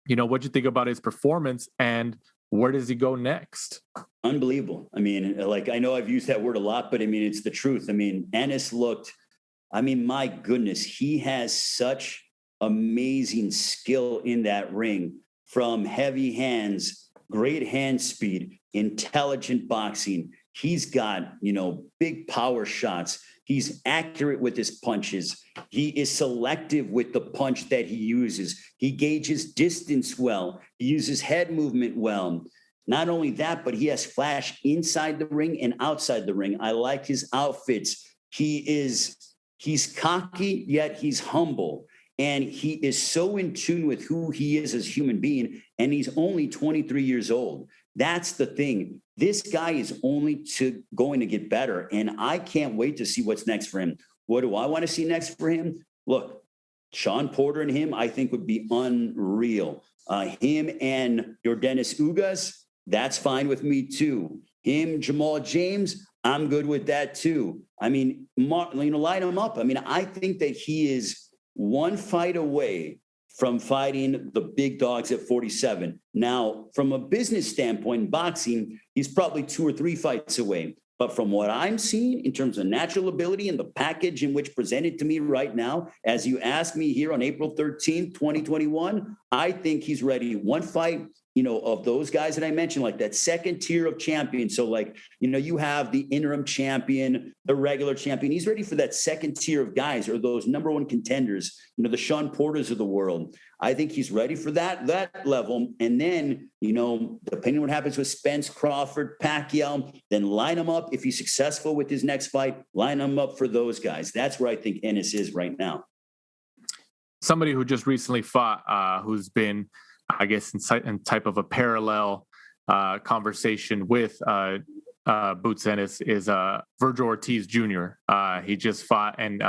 [SPEAKER 4] What'd you think about his performance, and where does he go next?
[SPEAKER 5] Unbelievable. I mean, like, I know I've used that word a lot, but I mean, it's the truth. I mean, Ennis my goodness, he has such amazing skill in that ring, from heavy hands, great hand speed, intelligent boxing. He's got, big power shots. He's accurate with his punches. He is selective with the punch that he uses. He gauges distance well. He uses head movement well. Not only that, but he has flash inside the ring and outside the ring. I like his outfits. He's cocky, yet he's humble. And he is so in tune with who he is as a human being. And he's only 23 years old. That's the thing. This guy is only going to get better. And I can't wait to see what's next for him. What do I want to see next for him? Look, Sean Porter and him, I think, would be unreal. Him and Yordenis Ugas, that's fine with me too. Him, Jamal James, I'm good with that too. I mean, line him up. I mean, I think that he is one fight away from fighting the big dogs at 47. Now, from a business standpoint in boxing, he's probably 2 or 3 fights away. But from what I'm seeing in terms of natural ability and the package in which presented to me right now, as you asked me here on April 13th, 2021, I think he's ready. One fight, of those guys that I mentioned, like that second tier of champions. So like, you have the interim champion, the regular champion. He's ready for that second tier of guys, or those number one contenders, the Sean Porters of the world. I think he's ready for that level. And then, depending on what happens with Spence, Crawford, Pacquiao, then line him up. If he's successful with his next fight, line him up for those guys. That's where I think Ennis is right now.
[SPEAKER 4] Somebody who just recently fought, who's been, I guess, in type of a parallel conversation with Boots Ennis is Virgil Ortiz Jr. He just fought and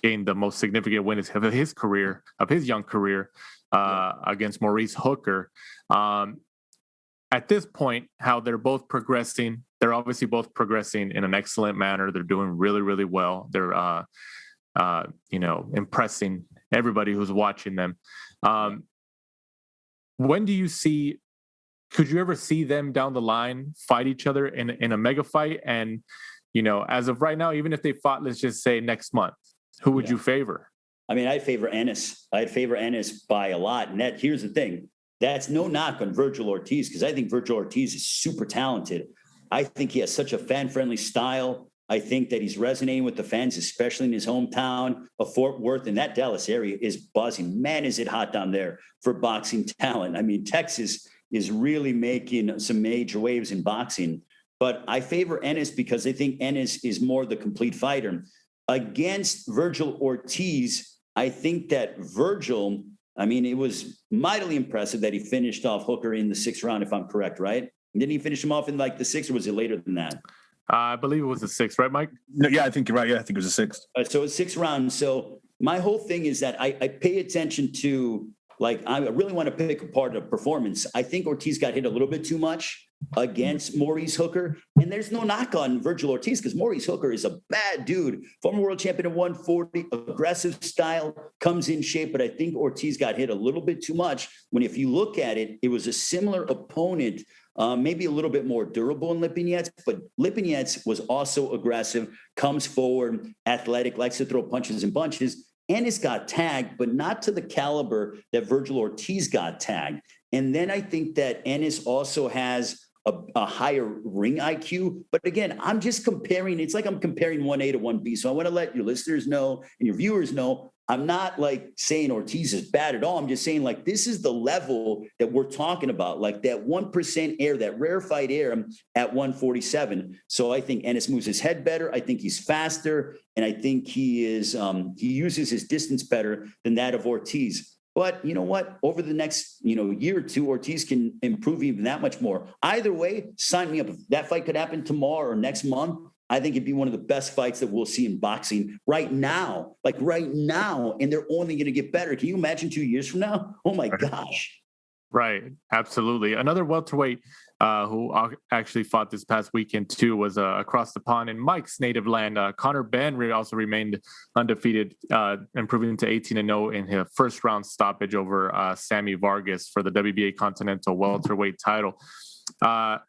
[SPEAKER 4] gained the most significant win of his young career, against Maurice Hooker. At this point, how they're both progressing, they're obviously both progressing in an excellent manner. They're doing really, really well. They're, impressing everybody who's watching them. When do you could you ever see them down the line fight each other in a mega fight? And, as of right now, even if they fought, let's just say next month, who would you favor?
[SPEAKER 5] I mean, I'd favor Ennis. I'd favor Ennis by a lot. And here's the thing. That's no knock on Virgil Ortiz, because I think Virgil Ortiz is super talented. I think he has such a fan-friendly style. I think that he's resonating with the fans, especially in his hometown of Fort Worth, and that Dallas area is buzzing. Man, is it hot down there for boxing talent. I mean, Texas is really making some major waves in boxing. But I favor Ennis because I think Ennis is more the complete fighter. Against Virgil Ortiz, I think that Virgil, I mean, it was mightily impressive that he finished off Hooker in the 6th round, if I'm correct, right? Didn't he finish him off in like the 6th, or was it later than that?
[SPEAKER 4] I believe it was the 6th, right, Mike?
[SPEAKER 6] No, yeah, I think you're right. Yeah, I think it was the 6th.
[SPEAKER 5] So it's 6th round. So my whole thing is that I pay attention to, like, I really want to pick apart a performance. I think Ortiz got hit a little bit too much against Maurice Hooker. And there's no knock on Virgil Ortiz because Maurice Hooker is a bad dude. Former world champion at 140, aggressive style, comes in shape. But I think Ortiz got hit a little bit too much when, if you look at it, it was a similar opponent, maybe a little bit more durable in Lipinets, but Lipinets was also aggressive, comes forward, athletic, likes to throw punches and bunches. Ennis got tagged, but not to the caliber that Virgil Ortiz got tagged. And then I think that Ennis also has a higher ring IQ. But again, I'm just comparing. It's like I'm comparing 1A to 1B. So I want to let your listeners know and your viewers know, I'm not like saying Ortiz is bad at all. I'm just saying, like, this is the level that we're talking about, like that 1% air, that rarefied air at 147. So I think Ennis moves his head better. I think he's faster. And I think he uses his distance better than that of Ortiz. But you know what? Over the next, year or two, Ortiz can improve even that much more. Either way, sign me up. If that fight could happen tomorrow or next month, I think it'd be one of the best fights that we'll see in boxing right now. Like right now, and they're only going to get better. Can you imagine 2 years from now? Oh my gosh.
[SPEAKER 4] Right. Absolutely. Another welterweight who actually fought this past weekend too was across the pond in Mike's native land. Conor Benn also remained undefeated, improving to 18-0 in his first round stoppage over Sammy Vargas for the WBA Continental welterweight title. I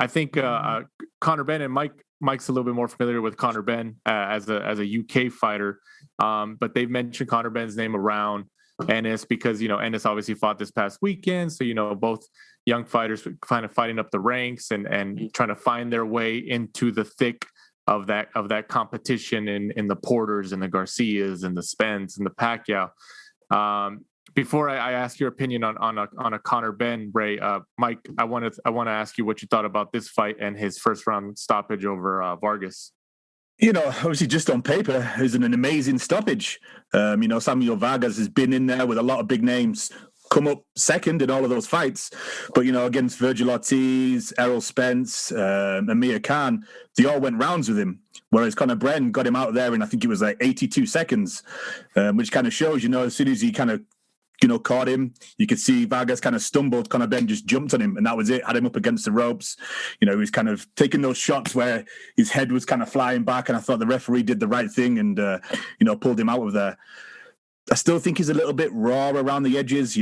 [SPEAKER 4] think Conor Benn, and Mike's a little bit more familiar with Conor Benn as a UK fighter, but they've mentioned Conor Benn's name around Ennis because, Ennis obviously fought this past weekend. So, both young fighters kind of fighting up the ranks and trying to find their way into the thick of that competition in the Porters and the Garcias and the Spence and the Pacquiao. Before I ask your opinion on a Conor Benn, Ray, Mike, I want to ask you what you thought about this fight and his first round stoppage over Vargas.
[SPEAKER 6] Obviously just on paper, is an amazing stoppage. Samuel Vargas has been in there with a lot of big names, come up second in all of those fights. But, against Virgil Ortiz, Errol Spence, Amir Khan, they all went rounds with him. Whereas Conor Benn got him out there in, I think it was like 82 seconds, which kind of shows, as soon as he kind of, caught him, you could see Vargas kind of stumbled. Conor Benn just jumped on him, and that was it. Had him up against the ropes. He was kind of taking those shots where his head was kind of flying back, and I thought the referee did the right thing and, pulled him out of there. I still think he's a little bit raw around the edges.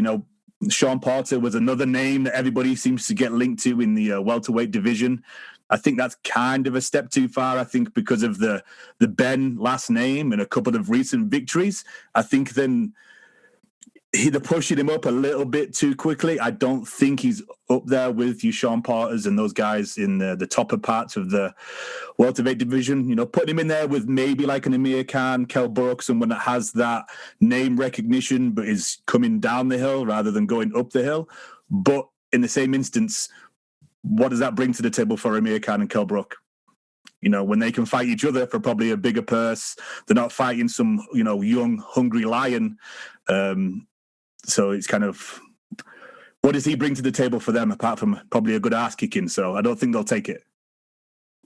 [SPEAKER 6] Sean Porter was another name that everybody seems to get linked to in the welterweight division. I think that's kind of a step too far. I think because of the Benn last name and a couple of recent victories, I think then they're pushing him up a little bit too quickly. I don't think he's up there with you, Sean Porters and those guys in the topper parts of the welterweight division. Putting him in there with maybe like an Amir Khan, Kell Brook, someone that has that name recognition but is coming down the hill rather than going up the hill. But in the same instance, what does that bring to the table for Amir Khan and Kell Brook? When they can fight each other for probably a bigger purse, they're not fighting some, young, hungry lion. So it's kind of, what does he bring to the table for them apart from probably a good ass kicking? So I don't think they'll take it.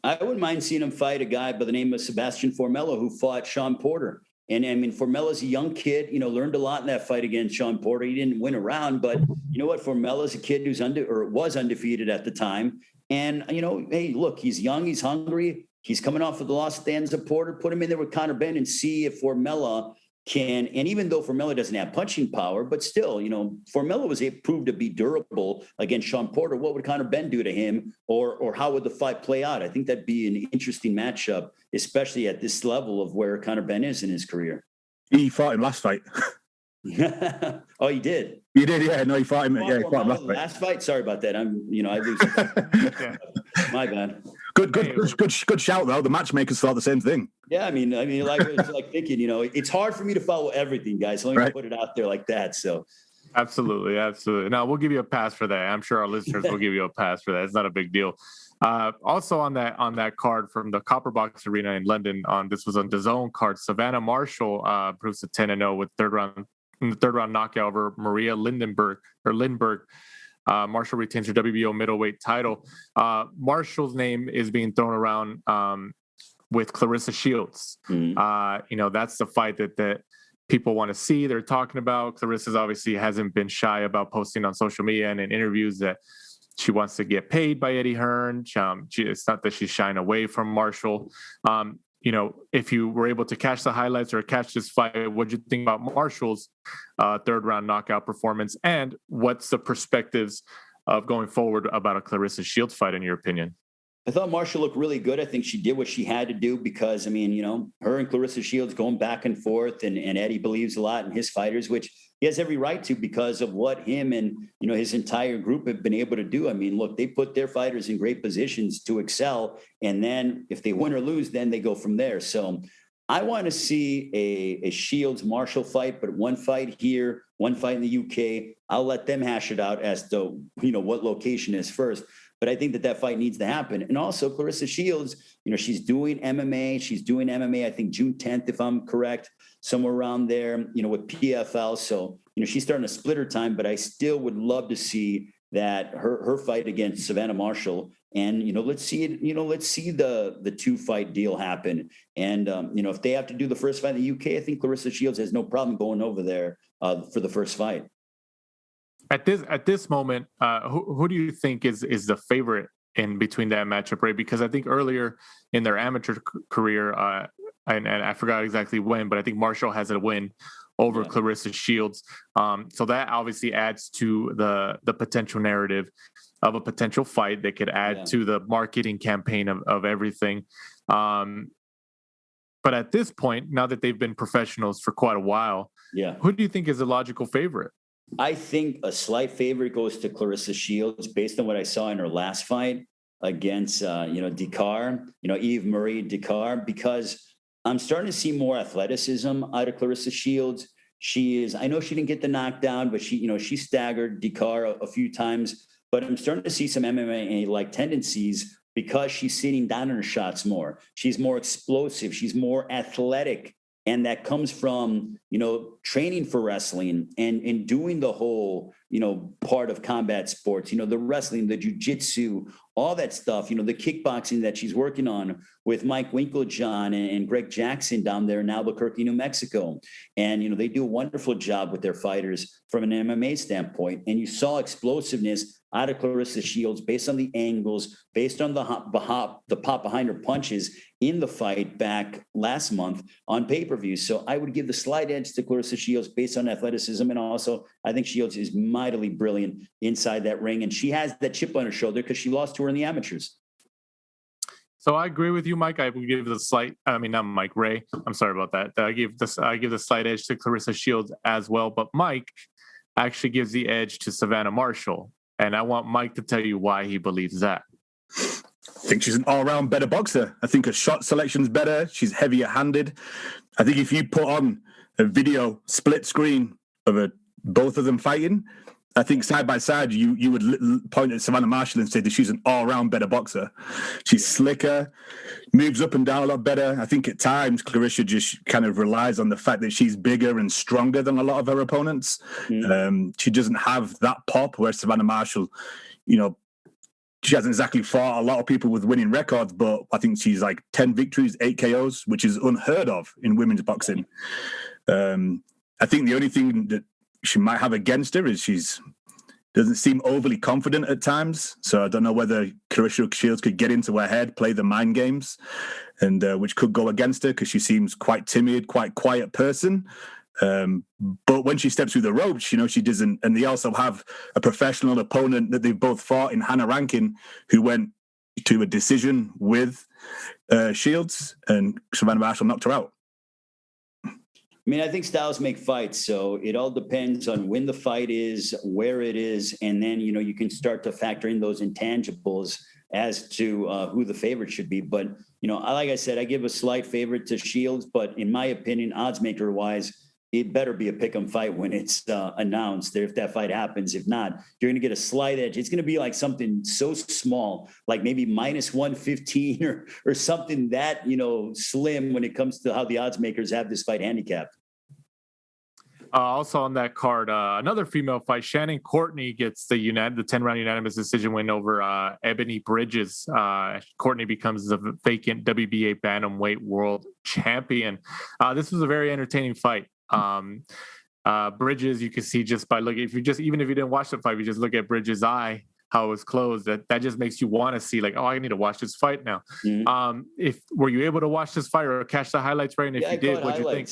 [SPEAKER 5] I wouldn't mind seeing him fight a guy by the name of Sebastian Formello, who fought Sean Porter. And I mean, Formella's a young kid, learned a lot in that fight against Sean Porter. He didn't win a round, but you know what? Formella's a kid who's was undefeated at the time. And, hey, look, he's young, he's hungry. He's coming off of the loss at the hands of Porter. Put him in there with Conor Benn and see if Formella can, and even though Formello doesn't have punching power, but still, Formello was proved to be durable against Sean Porter. What would Conor Benn do to him, or how would the fight play out? I think that'd be an interesting matchup, especially at this level of where Conor Benn is in his career.
[SPEAKER 6] He fought him last fight.
[SPEAKER 5] Oh, you did?
[SPEAKER 6] You did, yeah. No, you fought him. Yeah, you fought him
[SPEAKER 5] last fight. Sorry about that. I lose. My bad.
[SPEAKER 6] Good shout though. The matchmakers thought the same thing.
[SPEAKER 5] Yeah, it's like thinking, it's hard for me to follow everything, guys. So let me put it out there like that. So.
[SPEAKER 4] Absolutely. No, we'll give you a pass for that. I'm sure our listeners will give you a pass for that. It's not a big deal. Also on that card from the Copper Box Arena in London, this was on the DAZN card. Savannah Marshall proves to 10-0 with third round knockout over Maria Lindberg. Marshall retains her WBO middleweight title. Marshall's name is being thrown around with Claressa Shields. That's the fight that people want to see. They're talking about. Claressa's obviously hasn't been shy about posting on social media and in interviews that she wants to get paid by Eddie Hearn. It's not that she's shying away from Marshall. If you were able to catch the highlights or catch this fight, what do you think about Marshall's third round knockout performance? And what's the perspectives of going forward about a Claressa Shields fight, in your opinion?
[SPEAKER 5] I thought Marshall looked really good. I think she did what she had to do because, her and Claressa Shields going back and forth, and Eddie believes a lot in his fighters, which he has every right to because of what him and, his entire group have been able to do. Look, they put their fighters in great positions to excel. And then if they win or lose, then they go from there. So I want to see a Shields Marshall fight, but one fight here, one fight in the UK. I'll let them hash it out as to, what location is first. But I think that fight needs to happen. And also Claressa Shields, she's doing MMA. She's doing MMA, I think June 10th, if I'm correct, somewhere around there, with PFL. So, she's starting to split her time, but I still would love to see that her fight against Savannah Marshall. And, let's see it, let's see the 2-fight deal happen. And, if they have to do the first fight in the UK, I think Claressa Shields has no problem going over there for the first fight.
[SPEAKER 4] At this moment, who do you think is the favorite in between that matchup, Ray? Because I think earlier in their amateur career, and I forgot exactly when, but I think Marshall has a win over Claressa Shields. So that obviously adds to the potential narrative of a potential fight that could add to the marketing campaign of everything. But at this point, now that they've been professionals for quite a while, who do you think is the logical favorite?
[SPEAKER 5] I think a slight favorite goes to Claressa Shields based on what I saw in her last fight against, Dakar, Eve Marie Dakar, because I'm starting to see more athleticism out of Claressa Shields. I know she didn't get the knockdown, but she staggered Dakar a few times, but I'm starting to see some MMA-like tendencies because she's sitting down in her shots more. She's more explosive. She's more athletic. And that comes from, training for wrestling and doing the whole, part of combat sports, the wrestling, the jiu-jitsu, all that stuff, the kickboxing that she's working on with Mike Winklejohn and Greg Jackson down there in Albuquerque, New Mexico. And, they do a wonderful job with their fighters from an MMA standpoint. And you saw explosiveness out of Claressa Shields based on the angles, based on the pop behind her punches in the fight back last month on pay-per-view. So I would give the slight edge to Claressa Shields based on athleticism. And also, I think Shields is mightily brilliant inside that ring. And she has that chip on her shoulder because she lost to her in the amateurs.
[SPEAKER 4] So I agree with you, Mike. I would give not Mike, Ray. I'm sorry about that. I give the slight edge to Claressa Shields as well. But Mike actually gives the edge to Savannah Marshall. And I want Mike to tell you why he believes that.
[SPEAKER 6] I think she's an all-round better boxer. I think her shot selection's better. She's heavier-handed. I think if you put on a video split screen of both of them fighting, I think side by side, you would point at Savannah Marshall and say that she's an all-round better boxer. She's slicker, moves up and down a lot better. I think at times Claressa just kind of relies on the fact that she's bigger and stronger than a lot of her opponents. She doesn't have that pop, where Savannah Marshall, she hasn't exactly fought a lot of people with winning records, but I think she's like 10 victories, 8 KOs, which is unheard of in women's boxing. I think the only thing that she might have against her is she's doesn't seem overly confident at times. So I don't know whether Claressa Shields could get into her head, play the mind games, and which could go against her because she seems quite timid, quite quiet person. But when she steps through the ropes, she doesn't. And they also have a professional opponent that they've both fought in Hannah Rankin, who went to a decision with Shields, and Savannah Marshall knocked her out.
[SPEAKER 5] I mean, I think styles make fights. So it all depends on when the fight is, where it is. And then, you can start to factor in those intangibles as to who the favorite should be. But, like I said, I give a slight favorite to Shields. But in my opinion, odds maker wise, it better be a pick'em fight when it's announced. If that fight happens, if not, you're going to get a slight edge. It's going to be like something so small, like maybe minus 115 or something that, slim when it comes to how the odds makers have this fight handicapped.
[SPEAKER 4] Also on that card, another female fight. Shannon Courtenay gets the 10-round unanimous decision win over Ebony Bridges. Courtenay becomes the vacant WBA bantamweight world champion. This was a very entertaining fight. Bridges, you can see just by looking, even if you didn't watch the fight, you just look at Bridges' eye, how it was closed. That just makes you want to see, like, oh, I need to watch this fight now. Mm-hmm. Were you able to watch this fight or catch the highlights, right? And if you did, what'd you think?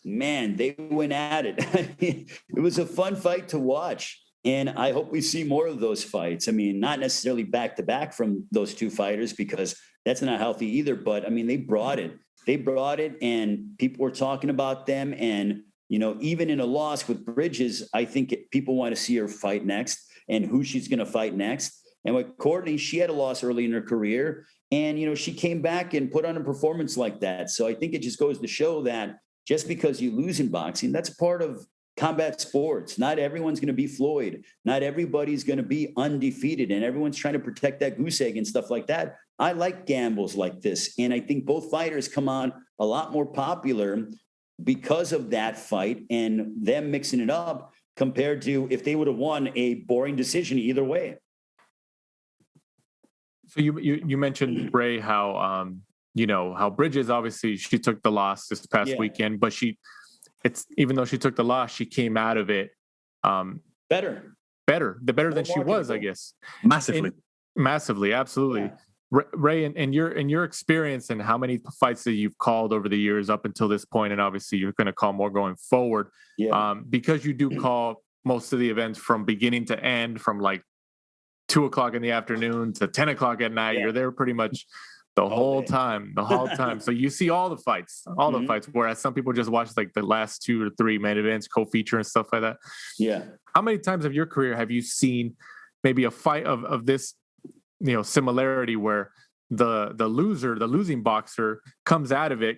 [SPEAKER 5] Man, they went at it. It was a fun fight to watch. And I hope we see more of those fights. I mean, not necessarily back to back from those two fighters, because that's not healthy either. But I mean, they brought it. And people were talking about them. And, even in a loss with Bridges, I think people want to see her fight next and who she's going to fight next. And with Courtenay, she had a loss early in her career. And, she came back and put on a performance like that. So I think it just goes to show that just because you lose in boxing, that's part of combat sports. Not everyone's going to be Floyd. Not everybody's going to be undefeated, and everyone's trying to protect that goose egg and stuff like that. I like gambles like this, and I think both fighters come on a lot more popular because of that fight and them mixing it up compared to if they would have won a boring decision either way.
[SPEAKER 4] So you mentioned, Ray, how how Bridges, obviously she took the loss this past weekend, but even though she took the loss, she came out of it better than she was, I guess. Massively, absolutely. Yeah. Ray, in your experience and how many fights that you've called over the years up until this point, and obviously you're going to call more going forward, because you do call most of the events from beginning to end, from like 2:00 in the afternoon to 10:00 at night. You're there pretty much the whole time. So you see all the fights, whereas some people just watch like the last 2 or 3 main events, co-feature and stuff like that.
[SPEAKER 5] Yeah.
[SPEAKER 4] How many times of your career have you seen maybe a fight of this, similarity where the losing boxer comes out of it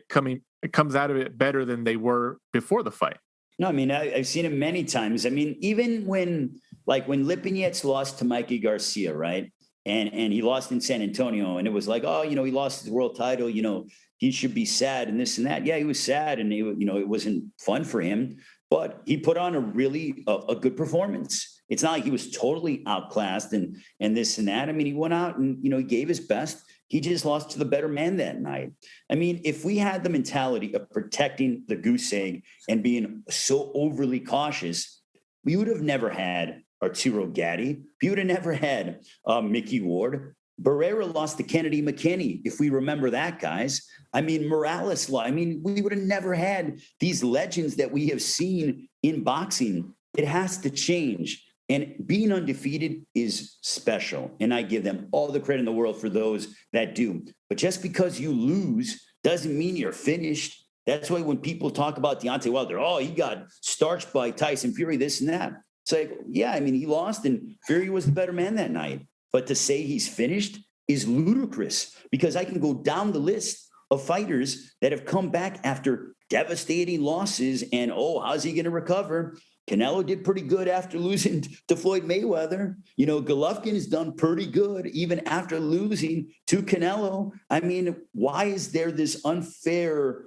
[SPEAKER 4] better than they were before the fight?
[SPEAKER 5] No, I mean, I've seen it many times. I mean, even when Lipinets lost to Mikey Garcia, right? And he lost in San Antonio, and it was like, oh, he lost his world title, he should be sad and this and that. Yeah, he was sad, and it wasn't fun for him, but he put on a really a good performance. It's not like he was totally outclassed and this and that. I mean, he went out and, he gave his best. He just lost to the better man that night. I mean, if we had the mentality of protecting the goose egg and being so overly cautious, we would have never had Arturo Gatti. We would have never had Mickey Ward. Barrera lost to Kennedy McKinney, if we remember that, guys. I mean, Morales, we would have never had these legends that we have seen in boxing. It has to change. And being undefeated is special. And I give them all the credit in the world for those that do. But just because you lose doesn't mean you're finished. That's why when people talk about Deontay Wilder, oh, he got starched by Tyson Fury, this and that. It's like, yeah, I mean, he lost and Fury was the better man that night. But to say he's finished is ludicrous, because I can go down the list of fighters that have come back after devastating losses and, oh, how's he going to recover? Canelo did pretty good after losing to Floyd Mayweather. Golovkin has done pretty good even after losing to Canelo. I mean, why is there this unfair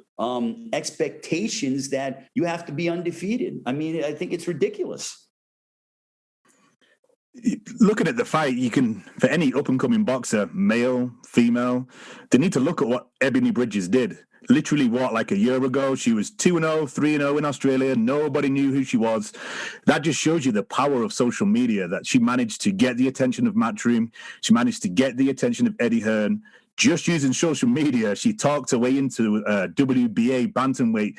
[SPEAKER 5] expectations that you have to be undefeated? I mean, I think it's ridiculous.
[SPEAKER 6] Looking at the fight, you can, for any up-and-coming boxer, male, female, they need to look at what Ebony Bridges did. Literally, like a year ago, she was 2-0, 3-0 in Australia. Nobody knew who she was. That just shows you the power of social media, that she managed to get the attention of Matchroom. She managed to get the attention of Eddie Hearn. Just using social media, she talked her way into a WBA bantamweight,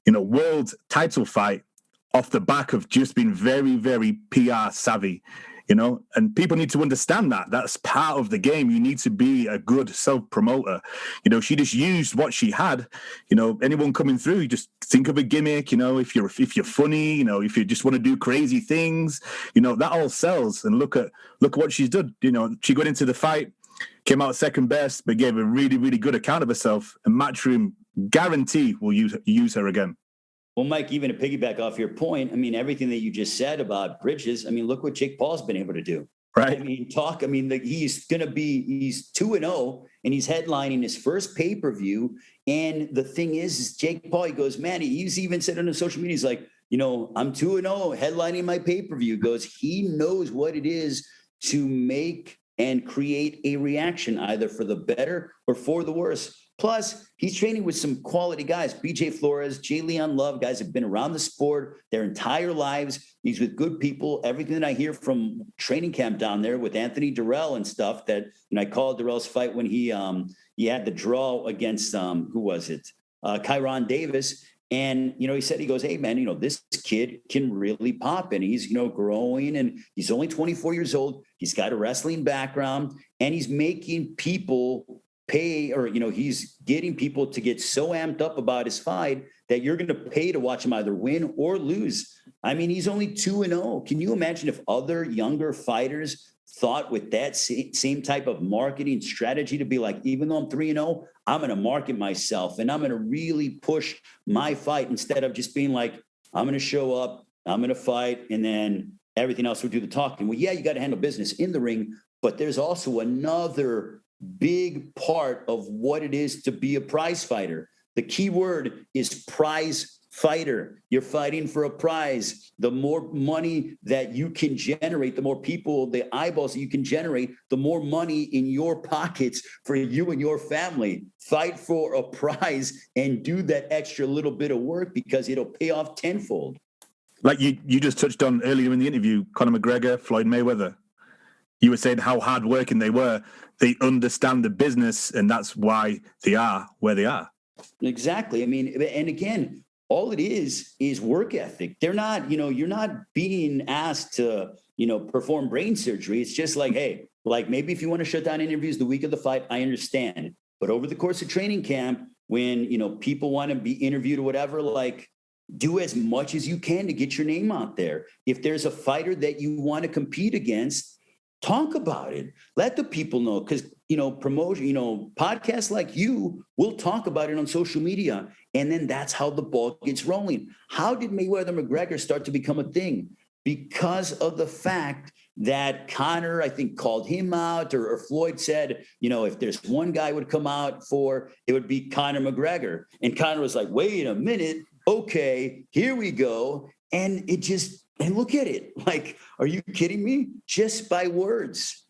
[SPEAKER 6] world title fight off the back of just being very, very PR savvy. and people need to understand that. That's part of the game. You need to be a good self-promoter. She just used what she had. Anyone coming through, you just think of a gimmick, if you're funny, if you just want to do crazy things, that all sells. And look at what she's done. She got into the fight, came out second best, but gave a really, really good account of herself. And Matchroom guarantee will use her again.
[SPEAKER 5] Well, Mike, even to piggyback off your point, everything that you just said about Bridges, look what Jake Paul's been able to do.
[SPEAKER 6] Right.
[SPEAKER 5] He's 2-0 and he's headlining his first pay-per-view. And the thing is Jake Paul, he goes, man, he's even said on his social media, he's like, I'm 2-0 headlining my pay-per-view. Goes, he knows what it is to make and create a reaction either for the better or for the worse. Plus, he's training with some quality guys, BJ Flores, J. Leon Love, guys have been around the sport their entire lives. He's with good people. Everything that I hear from training camp down there with Anthony Durrell and stuff that, I called Durrell's fight when he had the draw against, Kyron Davis. And, he said, he goes, hey, man, this kid can really pop, and he's, growing, and he's only 24 years old. He's got a wrestling background, and he's making people pay, or, he's getting people to get so amped up about his fight that you're going to pay to watch him either win or lose. He's only 2-0. Can you imagine if other younger fighters thought with that same type of marketing strategy to be like, even though I'm 3-0, I'm going to market myself and I'm going to really push my fight instead of just being like, I'm going to show up, I'm going to fight, and then everything else will do the talking. Well, yeah, you got to handle business in the ring, but there's also another big part of what it is to be a prize fighter. The key word is prize fighter. You're fighting for a prize. The more money that you can generate, the more people, the eyeballs that you can generate, the more money in your pockets for you and your family. Fight for a prize and do that extra little bit of work because it'll pay off tenfold.
[SPEAKER 6] Like you just touched on earlier in the interview, Conor McGregor, Floyd Mayweather. You were saying how hardworking they were. They understand the business, and that's why they are where they are.
[SPEAKER 5] Exactly. And again, all it is work ethic. They're not, you're not being asked to, perform brain surgery. It's just like, hey, like maybe if you want to shut down interviews the week of the fight, I understand. But over the course of training camp, when, people want to be interviewed or whatever, like do as much as you can to get your name out there. If there's a fighter that you want to compete against, talk about it. Let the people know, because, promotion, podcasts like you will talk about it on social media. And then that's how the ball gets rolling. How did Mayweather-McGregor start to become a thing? Because of the fact that Conor, I think, called him out, or Floyd said, if there's one guy would come out for, it would be Conor McGregor. And Conor was like, wait a minute. Okay, here we go. And and look at it. Like, are you kidding me? Just by words.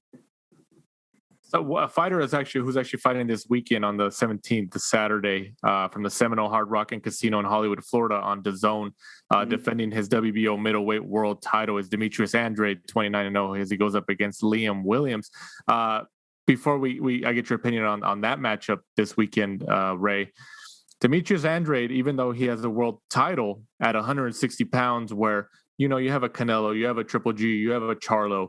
[SPEAKER 4] So a fighter who's actually fighting this weekend on the 17th, the Saturday, from the Seminole Hard Rock and Casino in Hollywood, Florida, on DAZN, defending his WBO middleweight world title is Demetrius Andrade, 29-0, as he goes up against Liam Williams. Before I get your opinion on that matchup this weekend, Ray, Demetrius Andrade, even though he has a world title at 160 pounds, where you have a Canelo, you have a Triple G, you have a Charlo,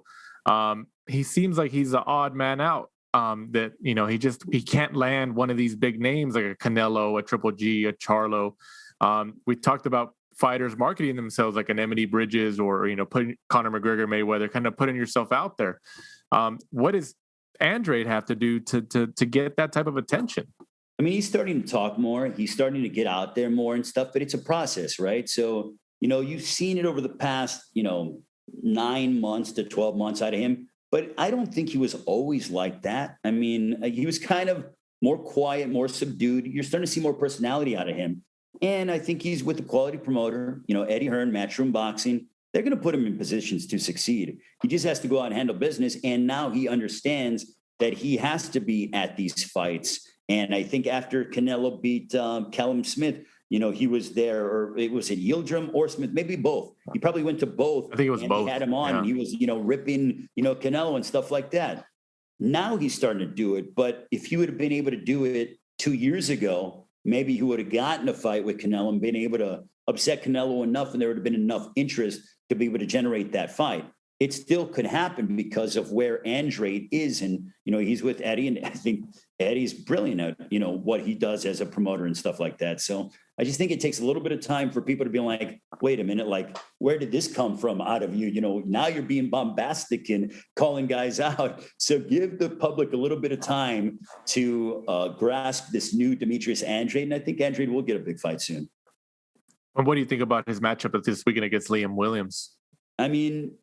[SPEAKER 4] he seems like he's the odd man out. That he can't land one of these big names like a Canelo, a Triple G, a Charlo. We talked about fighters marketing themselves like an Bridges or putting Conor McGregor, Mayweather, kind of putting yourself out there. What does Andrade have to do to get that type of attention?
[SPEAKER 5] He's starting to talk more. He's starting to get out there more and stuff, but it's a process, right? So, you've seen it over the past, 9 months to 12 months out of him, but I don't think he was always like that. He was kind of more quiet, more subdued. You're starting to see more personality out of him. And I think he's with the quality promoter, Eddie Hearn, Matchroom Boxing. They're going to put him in positions to succeed. He just has to go out and handle business. And now he understands that he has to be at these fights. And I think after Canelo beat Callum Smith, he was there, or it was at Yildirim or Smith, maybe both. He probably went to both.
[SPEAKER 4] I think it was both.
[SPEAKER 5] He had him on, and he was, ripping, Canelo and stuff like that. Now he's starting to do it. But if he would have been able to do it 2 years ago, maybe he would have gotten a fight with Canelo and been able to upset Canelo enough, and there would have been enough interest to be able to generate that fight. it still could happen because of where Andrade is. And, he's with Eddie, and I think Eddie's brilliant at, what he does as a promoter and stuff like that. So I just think it takes a little bit of time for people to be like, wait a minute, like, where did this come from out of you? Now you're being bombastic and calling guys out. So give the public a little bit of time to grasp this new Demetrius Andrade. And I think Andrade will get a big fight soon.
[SPEAKER 4] And what do you think about his matchup this weekend against Liam Williams?
[SPEAKER 5] I mean,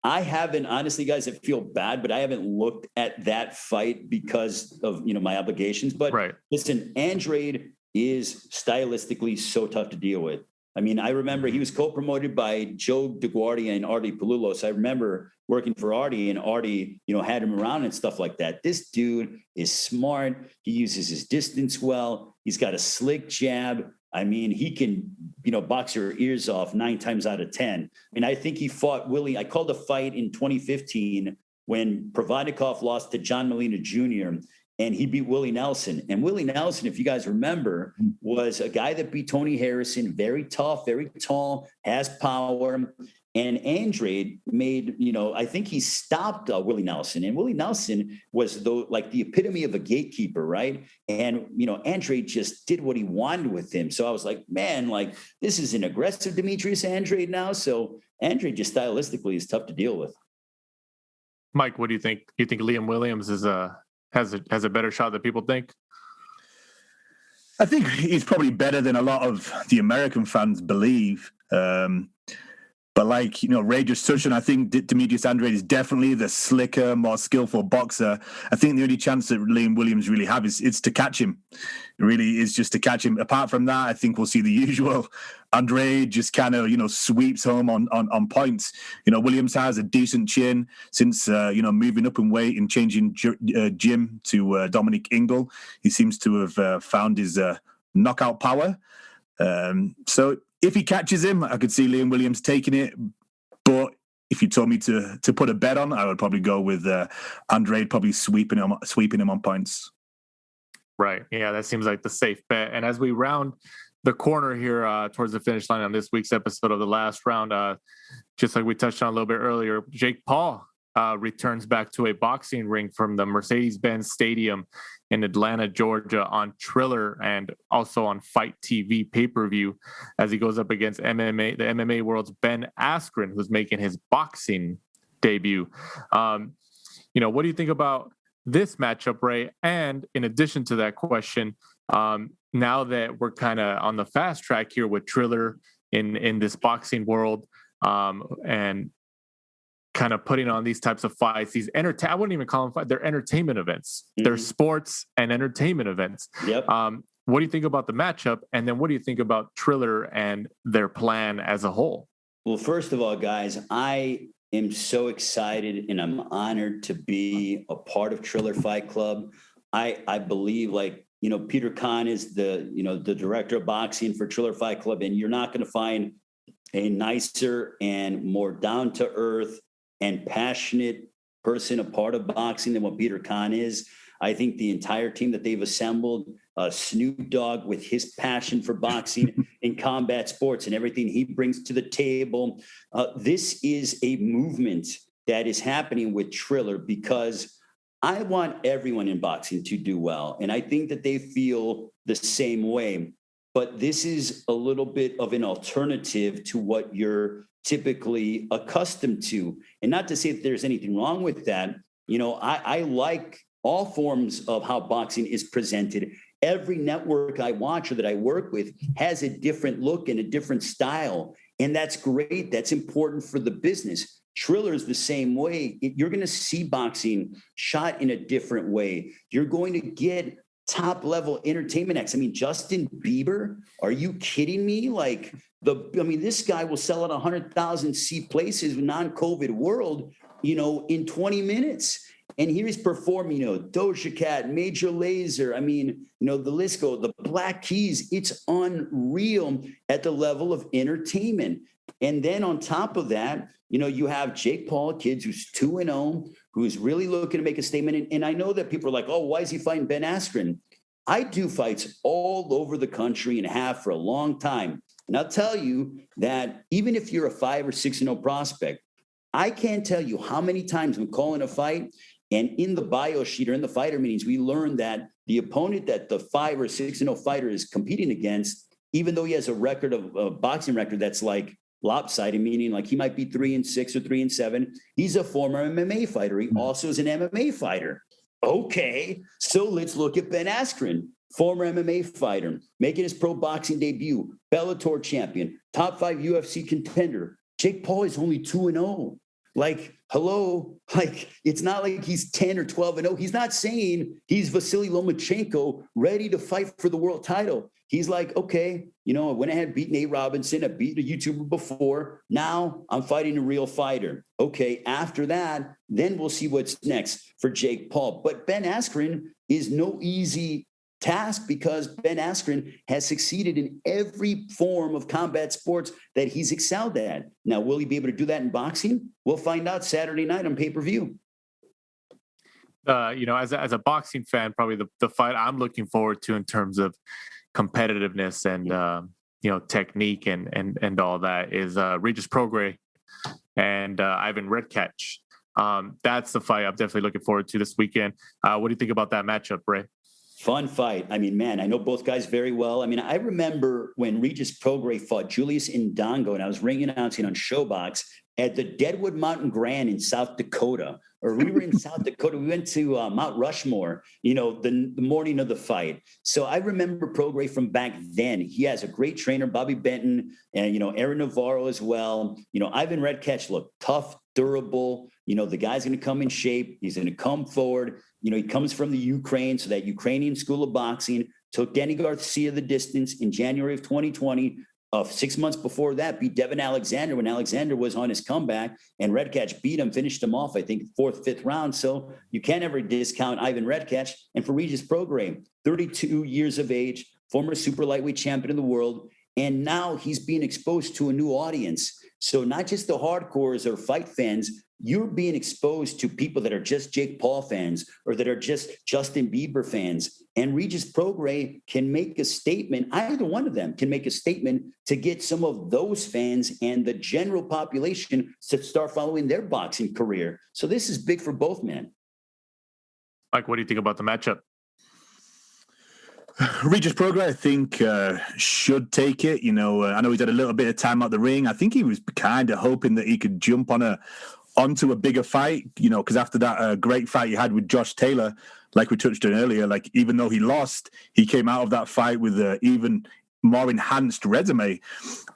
[SPEAKER 5] I haven't, honestly, guys, I feel bad, but I haven't looked at that fight because of, my obligations. But Listen, Andrade is stylistically so tough to deal with. I mean, I remember he was co-promoted by Joe DeGuardia and Artie Palulos. I remember working for Artie, and Artie, had him around and stuff like that. This dude is smart. He uses his distance well. He's got a slick jab. I mean, he can, box your ears off 9 times out of 10. And I think he fought Willie. I called a fight in 2015 when Provodnikov lost to John Molina Jr., and he beat Willie Nelson. And Willie Nelson, if you guys remember, was a guy that beat Tony Harrison, very tough, very tall, has power. And Andrade made, I think he stopped Willie Nelson. And Willie Nelson was the epitome of a gatekeeper, right? And, Andrade just did what he wanted with him. So I was like, man, this is an aggressive Demetrius Andrade now. So Andrade just stylistically is tough to deal with.
[SPEAKER 4] Mike, what do you think? You think Liam Williams has a better shot than people think?
[SPEAKER 6] I think he's probably better than a lot of the American fans believe. But Ray just touched on, I think Demetrius Andrade is definitely the slicker, more skillful boxer. I think the only chance that Liam Williams really have is to catch him. It really is just to catch him. Apart from that, I think we'll see the usual. Andrade just kind of, sweeps home on points. Williams has a decent chin since, moving up in weight and changing gym to Dominic Ingle. He seems to have found his knockout power. So if he catches him, I could see Liam Williams taking it. But if you told me to put a bet on, I would probably go with Andrade probably sweeping him on points.
[SPEAKER 4] Right. Yeah, that seems like the safe bet. And as we round the corner here towards the finish line on this week's episode of The Last Round, just like we touched on a little bit earlier, Jake Paul returns back to a boxing ring from the Mercedes-Benz Stadium in Atlanta, Georgia on Triller and also on Fight TV pay-per-view as he goes up against the MMA world's Benn Askren, who's making his boxing debut. What do you think about this matchup, Ray? And in addition to that question, now that we're kind of on the fast track here with Triller in this boxing world, and kind of putting on these types of fights, I wouldn't even call them fights. They're entertainment events. Mm-hmm. They're sports and entertainment events.
[SPEAKER 5] Yep.
[SPEAKER 4] What do you think about the matchup? And then what do you think about Triller and their plan as a whole?
[SPEAKER 5] Well, first of all, guys, I am so excited and I'm honored to be a part of Triller Fight Club. I believe Peter Kahn is the director of boxing for Triller Fight Club, and you're not going to find a nicer and more down-to-earth and passionate person a part of boxing than what Peter Kahn is. I think the entire team that they've assembled, Snoop Dogg with his passion for boxing and combat sports and everything he brings to the table. This is a movement that is happening with Triller because I want everyone in boxing to do well. And I think that they feel the same way. But this is a little bit of an alternative to what you're typically accustomed to. And not to say that there's anything wrong with that. I like all forms of how boxing is presented. Every network I watch or that I work with has a different look and a different style. And that's great. That's important for the business. Triller is the same way. You're going to see boxing shot in a different way. You're going to get top level entertainment acts. I mean, Justin Bieber, are you kidding me? This guy will sell out 100,000 seat places in non-COVID world, in 20 minutes. And here he's performing, Doja Cat, Major Lazer. The list goes, the Black Keys. It's unreal at the level of entertainment. And then on top of that, you have Jake Paul, kids who's 2-0, who's really looking to make a statement. And I know that people are like, oh, why is he fighting Benn Askren? I do fights all over the country and have for a long time. And I'll tell you that even if you're a 5 or 6-0 prospect, I can't tell you how many times I'm calling a fight, and in the bio sheet or in the fighter meetings, we learned that the opponent that the 5 or 6-0 fighter is competing against, even though he has a record of a boxing record that's like lopsided, meaning like he might be 3-6 or 3-7, he's a former MMA fighter. He also is an MMA fighter. Okay, so let's look at Paul-Askren, former MMA fighter, making his pro boxing debut, Bellator champion, top 5 UFC contender. Jake Paul is only 2-0. Like, hello, like, it's not like he's 10 or 12-0. He's not saying he's Vasily Lomachenko ready to fight for the world title. He's like, okay, you know, I went ahead, beat Nate Robinson. I beat a YouTuber before. Now I'm fighting a real fighter. Okay, after that, then we'll see what's next for Jake Paul. But Paul-Askren is no easy task because Paul-Askren has succeeded in every form of combat sports that he's excelled at. Now, will he be able to do that in boxing? We'll find out Saturday night on pay-per-view.
[SPEAKER 4] You know, as a boxing fan, probably the fight I'm looking forward to in terms of competitiveness and you know, technique and all that is Regis Prograis and Ivan Redkach. That's the fight I'm definitely looking forward to this weekend. What do you think about that matchup, Ray?
[SPEAKER 5] Fun fight. I mean, man, I know both guys very well. I mean, I remember when Regis Prograis fought Julius Indongo, and I was ring announcing on Showbox at the Deadwood Mountain Grand in South Dakota. Or we were in South Dakota. We went to Mount Rushmore, you know, the morning of the fight. So I remember Prograis from back then. He has a great trainer, Bobby Benton, and, you know, Aaron Navarro as well. You know, Ivan Redkach looked tough, durable. You know, the guy's going to come in shape. He's going to come forward. You know, he comes from the Ukraine, so that Ukrainian school of boxing, took Danny Garcia the distance in January of 2020. 6 months before that, beat Devin Alexander when Alexander was on his comeback, and Redkach beat him, finished him off, I think, 4th, 5th round. So you can't ever discount Ivan Redkach. And for Regis Prograis, 32 years of age, former super lightweight champion of the world, and now he's being exposed to a new audience. So not just the hardcores or fight fans, you're being exposed to people that are just Jake Paul fans or that are just Justin Bieber fans. And Regis Prograis can make a statement, either one of them can make a statement to get some of those fans and the general population to start following their boxing career. So this is big for both men.
[SPEAKER 4] Mike, what do you think about the matchup?
[SPEAKER 6] Regis Prograis, I think, should take it. You know, I know he's had a little bit of time out the ring. I think he was kind of hoping that he could jump onto a bigger fight, you know, because after that great fight he had with Josh Taylor, like we touched on earlier, like even though he lost, he came out of that fight with an even more enhanced resume.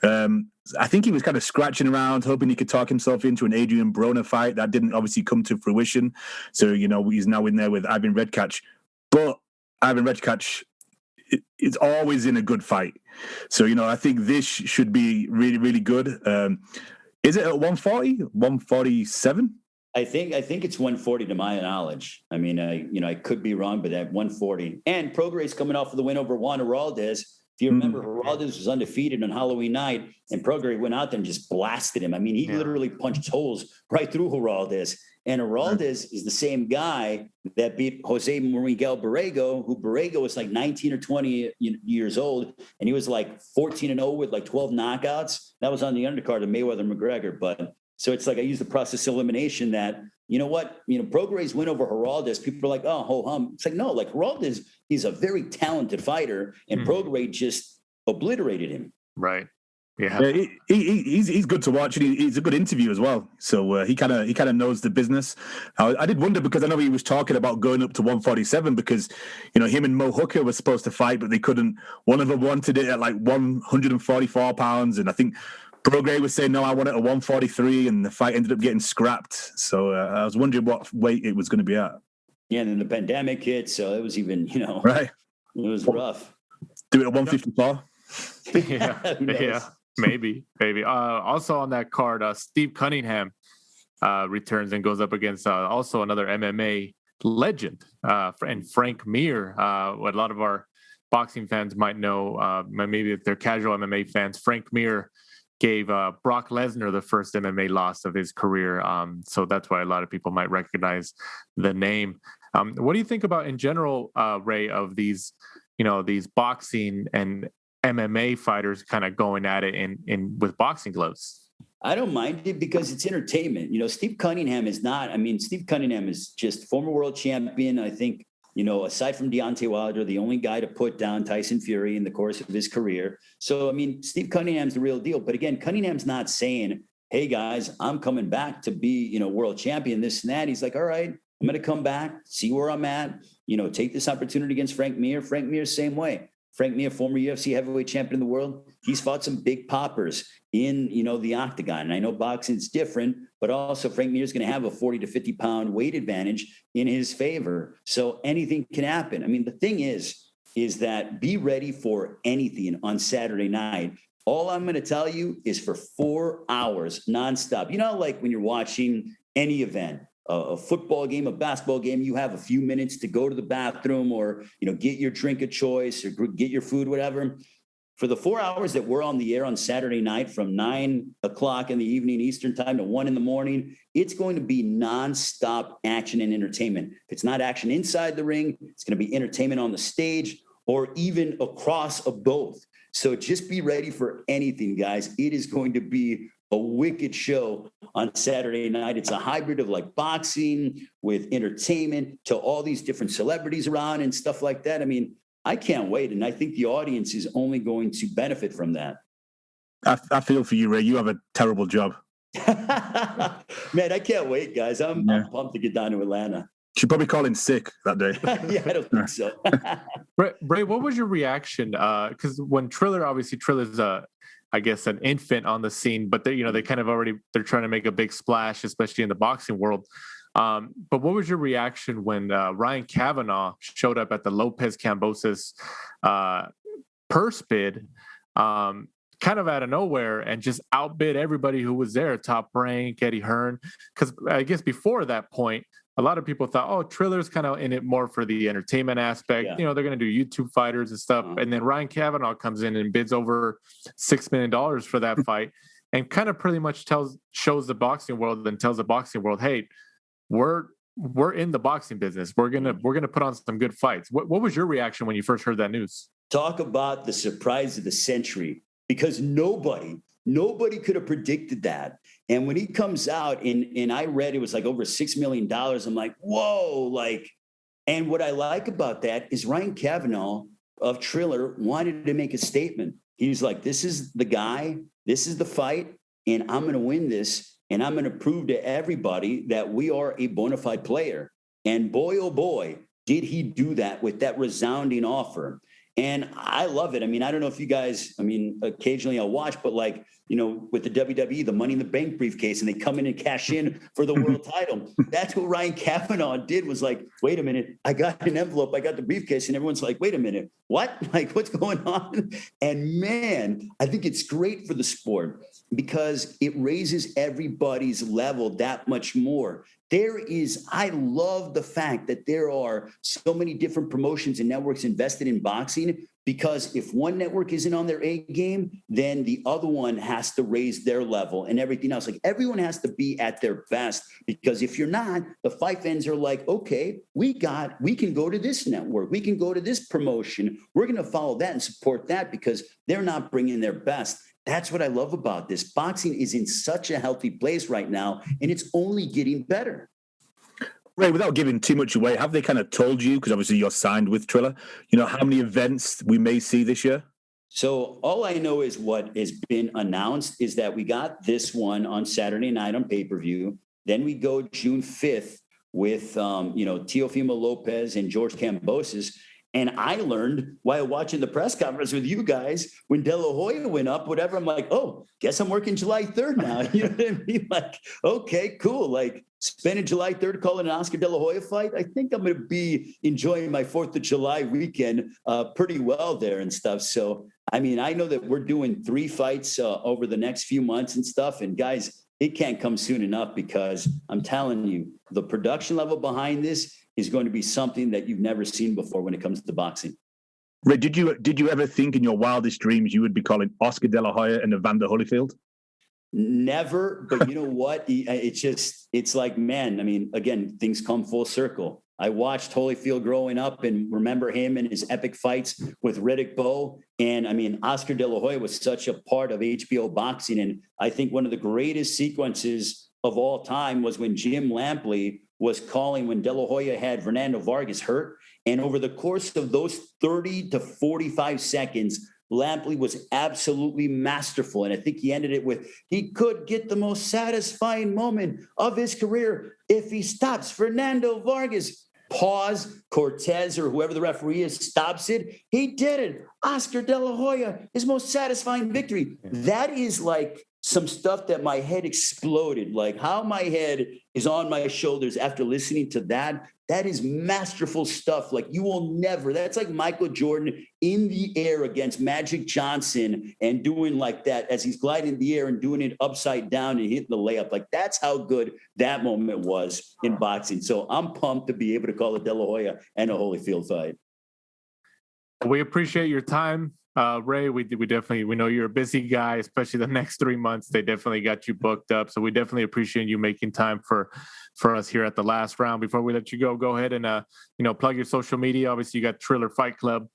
[SPEAKER 6] I think he was kind of scratching around, hoping he could talk himself into an Adrian Broner fight. That didn't obviously come to fruition. So, you know, he's now in there with Ivan Redkach. But Ivan Redkach is always in a good fight. So, you know, I think this should be really, really good. Is it at 140, 147?
[SPEAKER 5] I think it's 140 to my knowledge. I mean, I could be wrong, but at 140. And Prograis coming off of the win over Juan Heraldez. If you remember, Heraldez was undefeated on Halloween night, and Prograis went out there and just blasted him. I mean, he literally punched holes right through Heraldez. And Heraldez is the same guy that beat Jose Miguel Borrego, who Borrego was like 19 or 20 years old, and he was like 14-0 with like 12 knockouts. That was on the undercard of Mayweather-McGregor. But so it's like I use the process elimination that, you know what, Prograis win over Heraldez. People are like, oh, ho hum. It's like, no, like Heraldez, he's a very talented fighter, and Prograis just obliterated him.
[SPEAKER 4] Right. Yeah,
[SPEAKER 6] he's good to watch, and he's a good interview as well. So he kind of knows the business. I did wonder, because I know he was talking about going up to 147 because, you know, him and Mo Hooker were supposed to fight, but they couldn't. One of them wanted it at like 144 pounds, and I think Prograis was saying, no, I want it at 143, and the fight ended up getting scrapped. So I was wondering what weight it was going to be at.
[SPEAKER 5] Yeah, and then the pandemic hit, so it was even,
[SPEAKER 6] right.
[SPEAKER 5] It was rough.
[SPEAKER 6] Do it at 154.
[SPEAKER 4] Yeah. Maybe. Also on that card, Steve Cunningham returns and goes up against also another MMA legend, and Frank Mir. What a lot of our boxing fans might know, maybe if they're casual MMA fans, Frank Mir gave Brock Lesnar the first MMA loss of his career. So that's why a lot of people might recognize the name. What do you think about in general, Ray, of these boxing and MMA fighters kind of going at it in with boxing gloves?
[SPEAKER 5] I don't mind it because it's entertainment. Steve Cunningham is just former world champion. I think, aside from Deontay Wilder, the only guy to put down Tyson Fury in the course of his career. So, Steve Cunningham's the real deal. But again, Cunningham's not saying, hey, guys, I'm coming back to be, world champion, this and that. He's like, all right, I'm going to come back, see where I'm at, take this opportunity against Frank Mir. Frank Mir, same way. Frank Mir, former UFC heavyweight champion in the world. He's fought some big poppers in, the octagon. And I know boxing's different, but also Frank Mir is going to have a 40 to 50 pound weight advantage in his favor. So anything can happen. The thing is that be ready for anything on Saturday night. All I'm going to tell you is for 4 hours nonstop. Like when you're watching any event, a football game, a basketball game, you have a few minutes to go to the bathroom or, get your drink of choice or get your food, whatever. For the 4 hours that we're on the air on Saturday night from 9 o'clock in the evening Eastern time to 1 a.m, it's going to be nonstop action and entertainment. If it's not action inside the ring, it's going to be entertainment on the stage or even across of both. So just be ready for anything, guys. It is going to be a wicked show on Saturday night. It's a hybrid of like boxing with entertainment to all these different celebrities around and stuff like that. I can't wait. And I think the audience is only going to benefit from that.
[SPEAKER 6] I feel for you, Ray. You have a terrible job.
[SPEAKER 5] Man, I can't wait, guys. I'm pumped to get down to Atlanta.
[SPEAKER 6] She'd probably call in sick that day.
[SPEAKER 5] Yeah, I don't think so.
[SPEAKER 4] Ray, what was your reaction? Because when Triller's I guess an infant on the scene, but they kind of they're trying to make a big splash, especially in the boxing world. But what was your reaction when Ryan Kavanaugh showed up at the Lopez Kambosos purse bid, kind of out of nowhere, and just outbid everybody who was there, Top Rank, Eddie Hearn? Because I guess before that point, a lot of people thought, oh, Triller's kind of in it more for the entertainment aspect.
[SPEAKER 5] Yeah.
[SPEAKER 4] They're going to do YouTube fighters and stuff. And then Ryan Kavanaugh comes in and bids over $6 million for that fight and kind of pretty much shows the boxing world and tells the boxing world, hey, we're in the boxing business. We're gonna put on some good fights. What was your reaction when you first heard that news?
[SPEAKER 5] Talk about the surprise of the century, because nobody could have predicted that. And when he comes out and I read it was like over $6 million, I'm like, whoa, and what I like about that is Ryan Kavanaugh of Triller wanted to make a statement. He was like, this is the guy, this is the fight, and I'm going to win this. And I'm going to prove to everybody that we are a bona fide player. And boy, oh boy, did he do that with that resounding offer. And I love it. I don't know if you guys, occasionally I'll watch, but with the WWE, the Money in the Bank briefcase, and they come in and cash in for the world title. That's what Ryan Kavanaugh did, was like, wait a minute, I got an envelope, I got the briefcase, and everyone's like, wait a minute, what? What's going on? And man, I think it's great for the sport because it raises everybody's level that much more. I love the fact that there are so many different promotions and networks invested in boxing, because if one network isn't on their A game, then the other one has to raise their level and everything else. Everyone has to be at their best, because if you're not, the fight fans are like, okay, we can go to this network. We can go to this promotion. We're going to follow that and support that because they're not bringing their best. That's what I love about this. Boxing is in such a healthy place right now, and it's only getting better.
[SPEAKER 6] Ray, without giving too much away, have they kind of told you, because obviously you're signed with Triller, how many events we may see this year?
[SPEAKER 5] So all I know is what has been announced is that we got this one on Saturday night on pay-per-view. Then we go June 5th with, Teofimo Lopez and George Kambosos. And I learned while watching the press conference with you guys, when De La Hoya went up, whatever, I'm like, oh, guess I'm working July 3rd now. You know what I mean? Okay, cool. Spending July 3rd calling an Oscar De La Hoya fight. I think I'm going to be enjoying my 4th of July weekend pretty well there and stuff. So, I know that we're doing 3 fights over the next few months and stuff. And guys, it can't come soon enough, because I'm telling you, the production level behind this is going to be something that you've never seen before when it comes to boxing.
[SPEAKER 6] Ray, did you ever think in your wildest dreams you would be calling Oscar De La Hoya and Evander Holyfield?
[SPEAKER 5] Never, but you know what? It's like, man, again, things come full circle. I watched Holyfield growing up and remember him and his epic fights with Riddick Bowe. And I mean, Oscar De La Hoya was such a part of HBO Boxing. And I think one of the greatest sequences of all time was when Jim Lampley was calling when De La Hoya had Fernando Vargas hurt. And over the course of those 30 to 45 seconds, Lampley was absolutely masterful. And I think he ended it with, he could get the most satisfying moment of his career if he stops Fernando Vargas. Pause, Cortez or whoever the referee is stops it. He did it. Oscar De La Hoya, his most satisfying victory. That is like some stuff that my head exploded. Like how my head is on my shoulders after listening to that. That is masterful stuff. Like you will never, that's like Michael Jordan in the air against Magic Johnson and doing like that as he's gliding in the air and doing it upside down and hitting the layup. Like that's how good that moment was in boxing. So I'm pumped to be able to call a De La Hoya and a Holyfield fight.
[SPEAKER 4] We appreciate your time. Ray, we know you're a busy guy, especially the next 3 months. They definitely got you booked up. So we definitely appreciate you making time for us here at the last round. Before we let you go ahead and, plug your social media. Obviously you got Triller Fight Club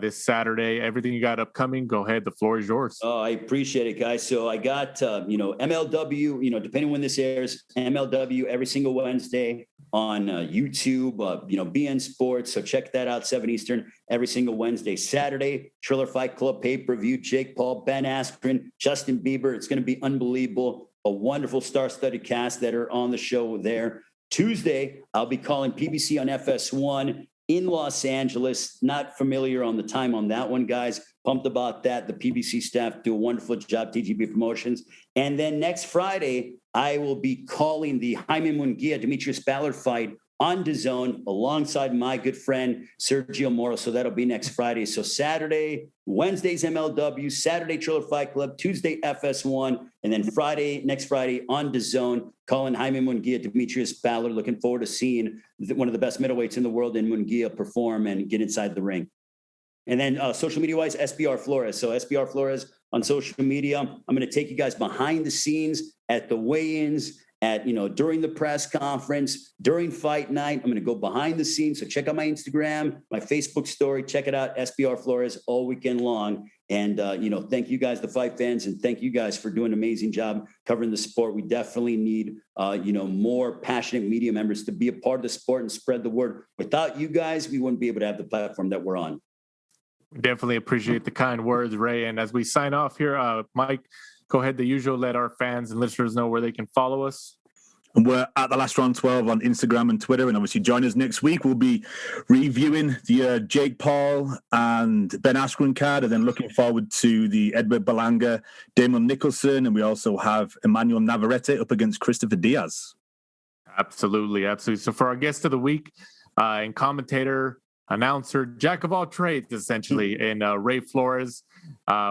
[SPEAKER 4] this Saturday, everything you got upcoming. Go ahead. The floor is yours. Oh,
[SPEAKER 5] I appreciate it, guys. So I got, MLW, depending when this airs, MLW every single Wednesday on YouTube, BN Sports. So check that out, 7 Eastern, every single Wednesday. Saturday, Triller Fight Club pay-per-view, Jake Paul, Paul-Askren, Justin Bieber. It's going to be unbelievable. A wonderful star-studded cast that are on the show there. Tuesday, I'll be calling PBC on FS1 in Los Angeles. Not familiar on the time on that one, guys. Pumped about that. The PBC staff do a wonderful job, TGB Promotions. And then next Friday, I will be calling the Jaime Munguia Demetrius Ballard fight on DAZN alongside my good friend Sergio Moro. So that'll be next Friday. So Saturday, Wednesday's MLW, Saturday Triller Fight Club, Tuesday FS1, and then next Friday on DAZN, calling Jaime Munguia Demetrius Ballard. Looking forward to seeing one of the best middleweights in the world in Munguia perform and get inside the ring. And then social media-wise, SBR Flores. So SBR Flores on social media. I'm going to take you guys behind the scenes at the weigh-ins, during the press conference, during fight night. I'm going to go behind the scenes. So check out my Instagram, my Facebook story. Check it out, SBR Flores, all weekend long. And, thank you guys, the fight fans, and thank you guys for doing an amazing job covering the sport. We definitely need, more passionate media members to be a part of the sport and spread the word. Without you guys, we wouldn't be able to have the platform that we're on.
[SPEAKER 4] Definitely appreciate the kind words, Ray. And as we sign off here, Mike, go ahead, the usual, let our fans and listeners know where they can follow us.
[SPEAKER 6] And we're at The Last Round 12 on Instagram and Twitter. And obviously join us next week. We'll be reviewing the Jake Paul and Ben Askren card, and then looking forward to the Edward Berlanga, Damon Nicholson. And we also have Emmanuel Navarrete up against Christopher Diaz.
[SPEAKER 4] Absolutely. So for our guest of the week and commentator, announcer, jack of all trades, essentially, and Ray Flores.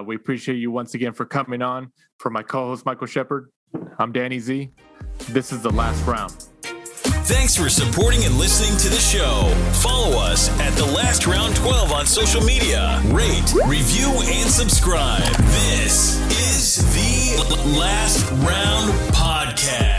[SPEAKER 4] We appreciate you once again for coming on. For my co-host, Michael Shepard, I'm Danny Z. This is The Last Round.
[SPEAKER 1] Thanks for supporting and listening to the show. Follow us at The Last Round 12 on social media. Rate, review, and subscribe. This is The Last Round Podcast.